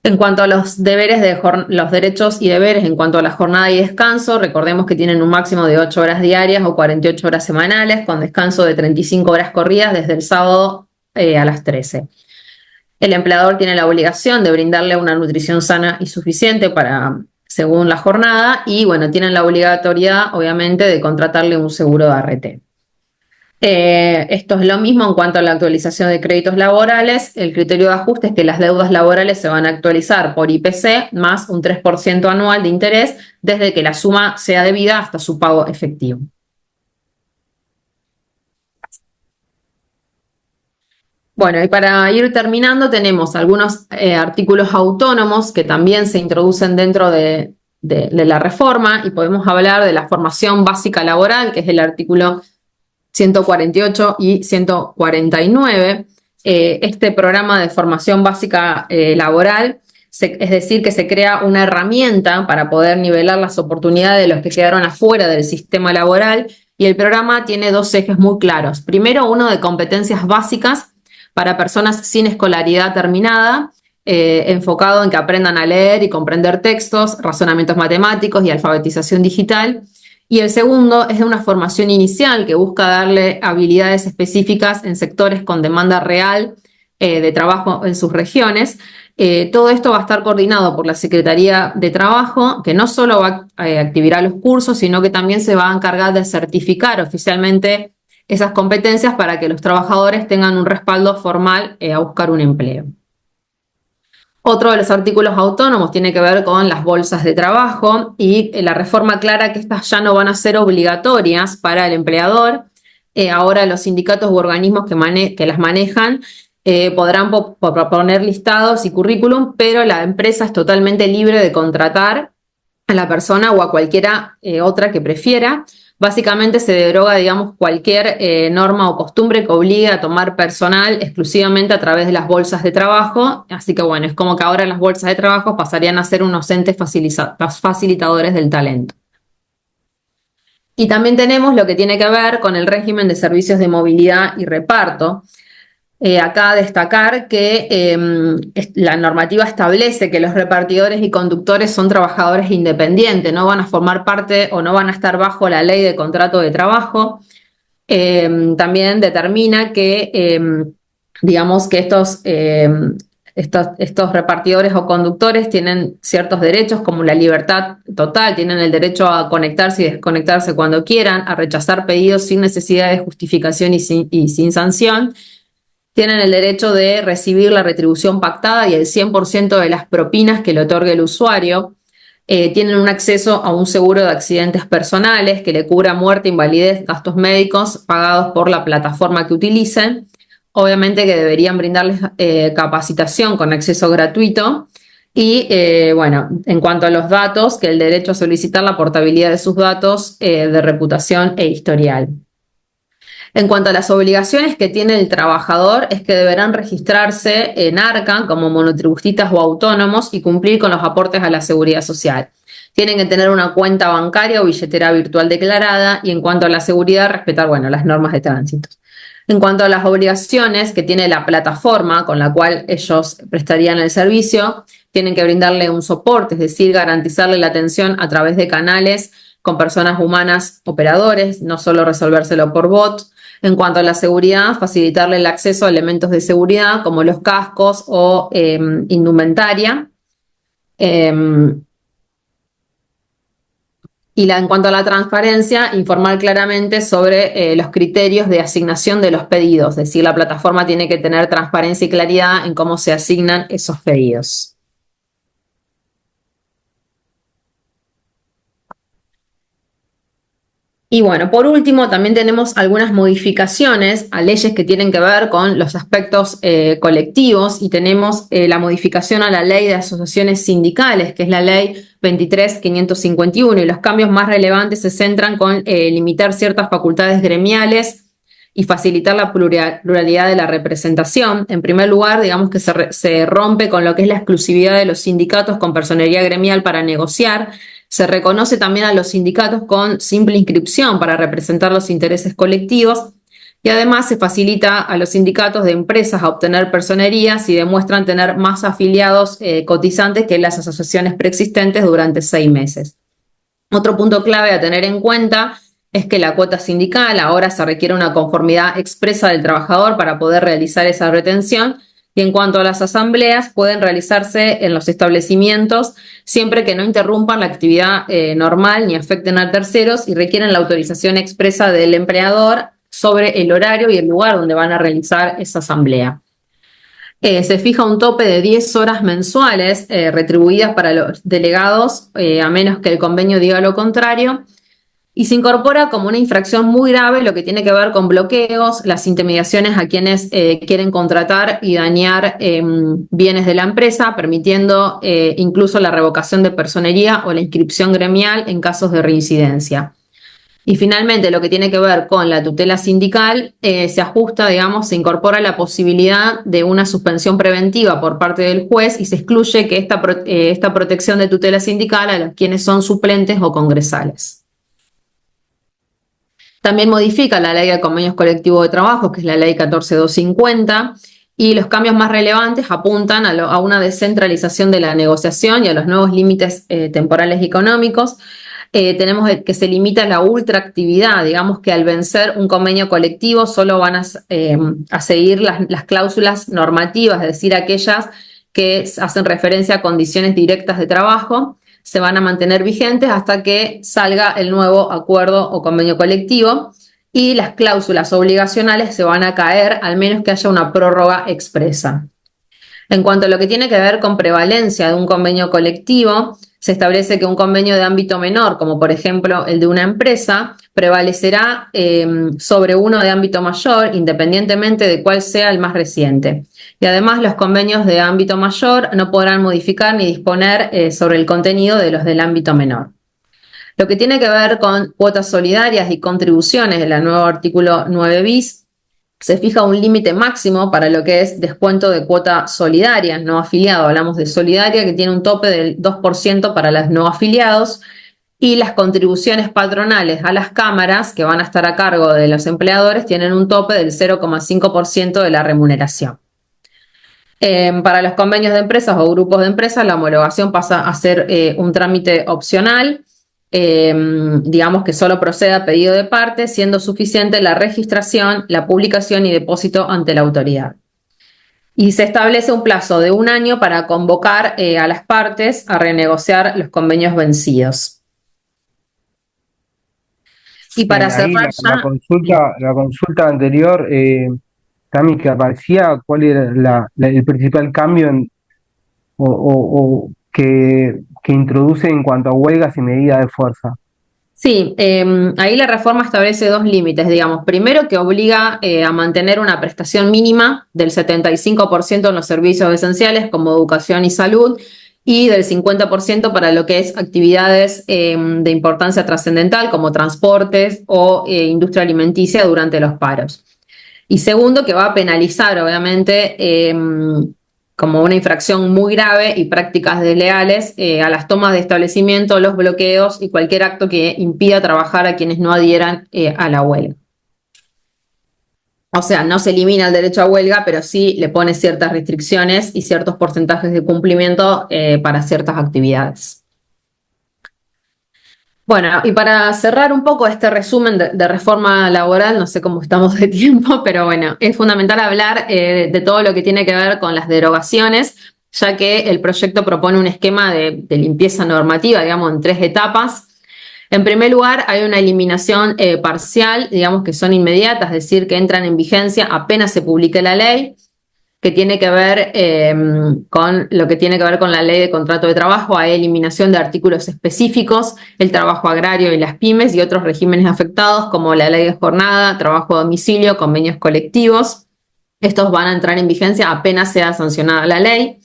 En cuanto a los derechos y deberes en cuanto a la jornada y descanso, recordemos que tienen un máximo de 8 horas diarias o 48 horas semanales, con descanso de 35 horas corridas desde el sábado a las 13. El empleador tiene la obligación de brindarle una nutrición sana y suficiente según la jornada, y bueno, tienen la obligatoriedad, obviamente, de contratarle un seguro de ART. Esto es lo mismo en cuanto a la actualización de créditos laborales. El criterio de ajuste es que las deudas laborales se van a actualizar por IPC más un 3% anual de interés desde que la suma sea debida hasta su pago efectivo. Bueno, y para ir terminando tenemos algunos artículos autónomos que también se introducen dentro de la reforma, y podemos hablar de la formación básica laboral, que es el artículo 148 y 149. Este programa de formación básica laboral, es decir, que se crea una herramienta para poder nivelar las oportunidades de los que quedaron afuera del sistema laboral, y el programa tiene dos ejes muy claros. Primero, uno de competencias básicas para personas sin escolaridad terminada, enfocado en que aprendan a leer y comprender textos, razonamientos matemáticos y alfabetización digital. Y el segundo es de una formación inicial que busca darle habilidades específicas en sectores con demanda real de trabajo en sus regiones. Todo esto va a estar coordinado por la Secretaría de Trabajo, que no solo activará los cursos, sino que también se va a encargar de certificar oficialmente esas competencias para que los trabajadores tengan un respaldo formal a buscar un empleo. Otro de los artículos autónomos tiene que ver con las bolsas de trabajo, y la reforma aclara que estas ya no van a ser obligatorias para el empleador. Ahora los sindicatos u organismos que las manejan podrán proponer listados y currículum, pero la empresa es totalmente libre de contratar a la persona o a cualquiera otra que prefiera. Básicamente se deroga, digamos, cualquier norma o costumbre que obligue a tomar personal exclusivamente a través de las bolsas de trabajo. Así que bueno, es como que ahora las bolsas de trabajo pasarían a ser unos entes facilitadores del talento. Y también tenemos lo que tiene que ver con el régimen de servicios de movilidad y reparto. Acá destacar que la normativa establece que los repartidores y conductores son trabajadores independientes, no van a formar parte o no van a estar bajo la ley de contrato de trabajo. También determina que, digamos, que estos repartidores o conductores tienen ciertos derechos, como la libertad total, tienen el derecho a conectarse y desconectarse cuando quieran, a rechazar pedidos sin necesidad de justificación y sin sanción. Tienen el derecho de recibir la retribución pactada y el 100% de las propinas que le otorgue el usuario. Tienen un acceso a un seguro de accidentes personales que le cubra muerte, invalidez, gastos médicos pagados por la plataforma que utilicen. Obviamente que deberían brindarles capacitación con acceso gratuito. Y bueno, en cuanto a los datos, que el derecho a solicitar la portabilidad de sus datos de reputación e historial. En cuanto a las obligaciones que tiene el trabajador, es que deberán registrarse en ARCA como monotributistas o autónomos y cumplir con los aportes a la seguridad social. Tienen que tener una cuenta bancaria o billetera virtual declarada, y en cuanto a la seguridad, respetar, bueno, las normas de tránsito. En cuanto a las obligaciones que tiene la plataforma con la cual ellos prestarían el servicio, tienen que brindarle un soporte, es decir, garantizarle la atención a través de canales con personas humanas operadores, no solo resolvérselo por bot. En cuanto a la seguridad, facilitarle el acceso a elementos de seguridad como los cascos o indumentaria. En cuanto a la transparencia, informar claramente sobre los criterios de asignación de los pedidos. Es decir, la plataforma tiene que tener transparencia y claridad en cómo se asignan esos pedidos. Y bueno, por último, también tenemos algunas modificaciones a leyes que tienen que ver con los aspectos colectivos, y tenemos la modificación a la ley de asociaciones sindicales, que es la ley 23.551, y los cambios más relevantes se centran con limitar ciertas facultades gremiales y facilitar la pluralidad de la representación. En primer lugar, digamos que se rompe con lo que es la exclusividad de los sindicatos con personería gremial para negociar. Se reconoce también a los sindicatos con simple inscripción para representar los intereses colectivos, y además se facilita a los sindicatos de empresas a obtener personería si demuestran tener más afiliados cotizantes que las asociaciones preexistentes durante 6 meses. Otro punto clave a tener en cuenta es que la cuota sindical ahora se requiere una conformidad expresa del trabajador para poder realizar esa retención, Y en cuanto a las asambleas, pueden realizarse en los establecimientos siempre que no interrumpan la actividad normal ni afecten a terceros y requieren la autorización expresa del empleador sobre el horario y el lugar donde van a realizar esa asamblea. Se fija un tope de 10 horas mensuales retribuidas para los delegados, a menos que el convenio diga lo contrario, y se incorpora como una infracción muy grave lo que tiene que ver con bloqueos, las intimidaciones a quienes quieren contratar y dañar bienes de la empresa, permitiendo incluso la revocación de personería o la inscripción gremial en casos de reincidencia. Y finalmente, lo que tiene que ver con la tutela sindical, se ajusta, digamos, se incorpora la posibilidad de una suspensión preventiva por parte del juez y se excluye que esta protección de tutela sindical a los quienes son suplentes o congresales. También modifica la Ley de Convenios Colectivos de Trabajo, que es la Ley 14250, y los cambios más relevantes apuntan a una descentralización de la negociación y a los nuevos límites temporales y económicos. Tenemos que se limita la ultraactividad, digamos que al vencer un convenio colectivo solo van a seguir las cláusulas normativas, es decir, aquellas que hacen referencia a condiciones directas de trabajo, se van a mantener vigentes hasta que salga el nuevo acuerdo o convenio colectivo, y las cláusulas obligacionales se van a caer al menos que haya una prórroga expresa. En cuanto a lo que tiene que ver con prevalencia de un convenio colectivo, se establece que un convenio de ámbito menor, como por ejemplo el de una empresa, prevalecerá sobre uno de ámbito mayor, independientemente de cuál sea el más reciente. Y además los convenios de ámbito mayor no podrán modificar ni disponer sobre el contenido de los del ámbito menor. Lo que tiene que ver con cuotas solidarias y contribuciones del nuevo artículo 9 bis, se fija un límite máximo para lo que es descuento de cuota solidaria, no afiliado. Hablamos de solidaria, que tiene un tope del 2% para los no afiliados, y las contribuciones patronales a las cámaras, que van a estar a cargo de los empleadores, tienen un tope del 0,5% de la remuneración. Para los convenios de empresas o grupos de empresas, la homologación pasa a ser un trámite opcional. Digamos que solo procede a pedido de parte, siendo suficiente la registración, la publicación y depósito ante la autoridad. Y se establece un plazo de 1 año para convocar a las partes a renegociar los convenios vencidos. Y para cerrar la consulta anterior, Tami, que aparecía, ¿cuál era el principal cambio que introduce en cuanto a huelgas y medidas de fuerza? Sí, ahí la reforma establece 2 límites, digamos. Primero, que obliga a mantener una prestación mínima del 75% en los servicios esenciales como educación y salud, y del 50% para lo que es actividades de importancia trascendental como transportes o industria alimenticia durante los paros. Y segundo, que va a penalizar, obviamente, como una infracción muy grave y prácticas desleales a las tomas de establecimiento, los bloqueos y cualquier acto que impida trabajar a quienes no adhieran a la huelga. O sea, no se elimina el derecho a huelga, pero sí le pone ciertas restricciones y ciertos porcentajes de cumplimiento para ciertas actividades. Bueno, y para cerrar un poco este resumen de reforma laboral, no sé cómo estamos de tiempo, pero bueno, es fundamental hablar de todo lo que tiene que ver con las derogaciones, ya que el proyecto propone un esquema de limpieza normativa, digamos, en 3 etapas. En primer lugar, hay una eliminación parcial, digamos que son inmediatas, es decir, que entran en vigencia apenas se publique la ley, que tiene que ver con lo que tiene que ver con la ley de contrato de trabajo. Hay eliminación de artículos específicos, el trabajo agrario y las pymes y otros regímenes afectados como la ley de jornada, trabajo a domicilio, convenios colectivos. Estos van a entrar en vigencia apenas sea sancionada la ley.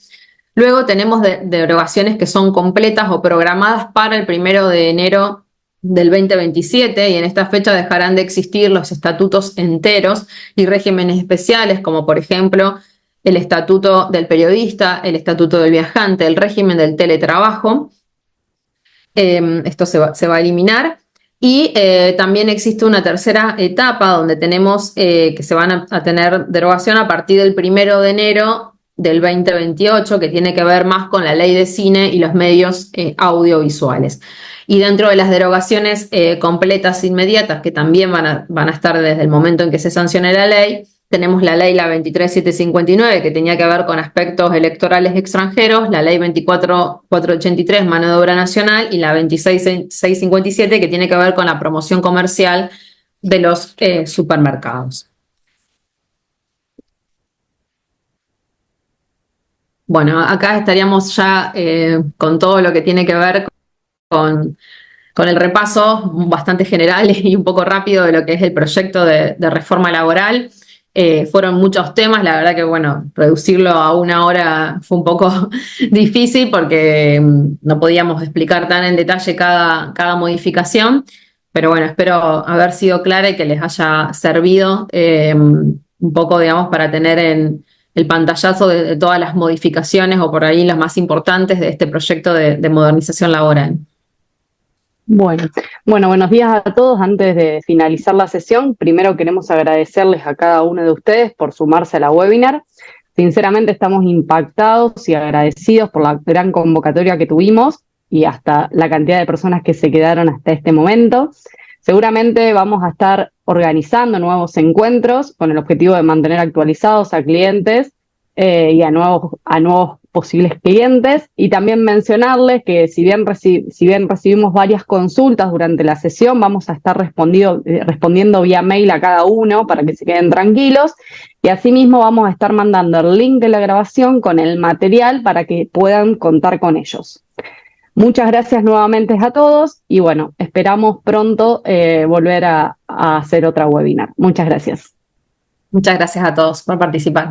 Luego tenemos derogaciones que son completas o programadas para el 1 de enero del 2027, y en esta fecha dejarán de existir los estatutos enteros y regímenes especiales, como por ejemplo el estatuto del periodista, el estatuto del viajante, el régimen del teletrabajo. Esto se va a eliminar. Y también existe una tercera etapa donde tenemos que se van a tener derogación a partir del 1 de enero del 2028, que tiene que ver más con la ley de cine y los medios audiovisuales. Y dentro de las derogaciones completas inmediatas, que también van a estar desde el momento en que se sancione la ley, tenemos la ley, la 23759, que tenía que ver con aspectos electorales extranjeros, la ley 24483, mano de obra nacional, y la 26657, que tiene que ver con la promoción comercial de los supermercados. Bueno, acá estaríamos ya con todo lo que tiene que ver con el repaso bastante general y un poco rápido de lo que es el proyecto de reforma laboral. Fueron muchos temas, la verdad que bueno, reducirlo a una hora fue un poco difícil porque no podíamos explicar tan en detalle cada modificación, pero bueno, espero haber sido clara y que les haya servido un poco, digamos, para tener en el pantallazo de todas las modificaciones o por ahí las más importantes de este proyecto de modernización laboral. Bueno, buenos días a todos. Antes de finalizar la sesión, primero queremos agradecerles a cada uno de ustedes por sumarse a la webinar. Sinceramente estamos impactados y agradecidos por la gran convocatoria que tuvimos y hasta la cantidad de personas que se quedaron hasta este momento. Seguramente vamos a estar organizando nuevos encuentros con el objetivo de mantener actualizados a clientes y a nuevos posibles clientes, y también mencionarles que si bien recibimos varias consultas durante la sesión, vamos a estar respondiendo vía mail a cada uno para que se queden tranquilos, y asimismo vamos a estar mandando el link de la grabación con el material para que puedan contar con ellos. Muchas gracias nuevamente a todos y bueno, esperamos pronto volver a hacer otra webinar. Muchas gracias. Muchas gracias a todos por participar.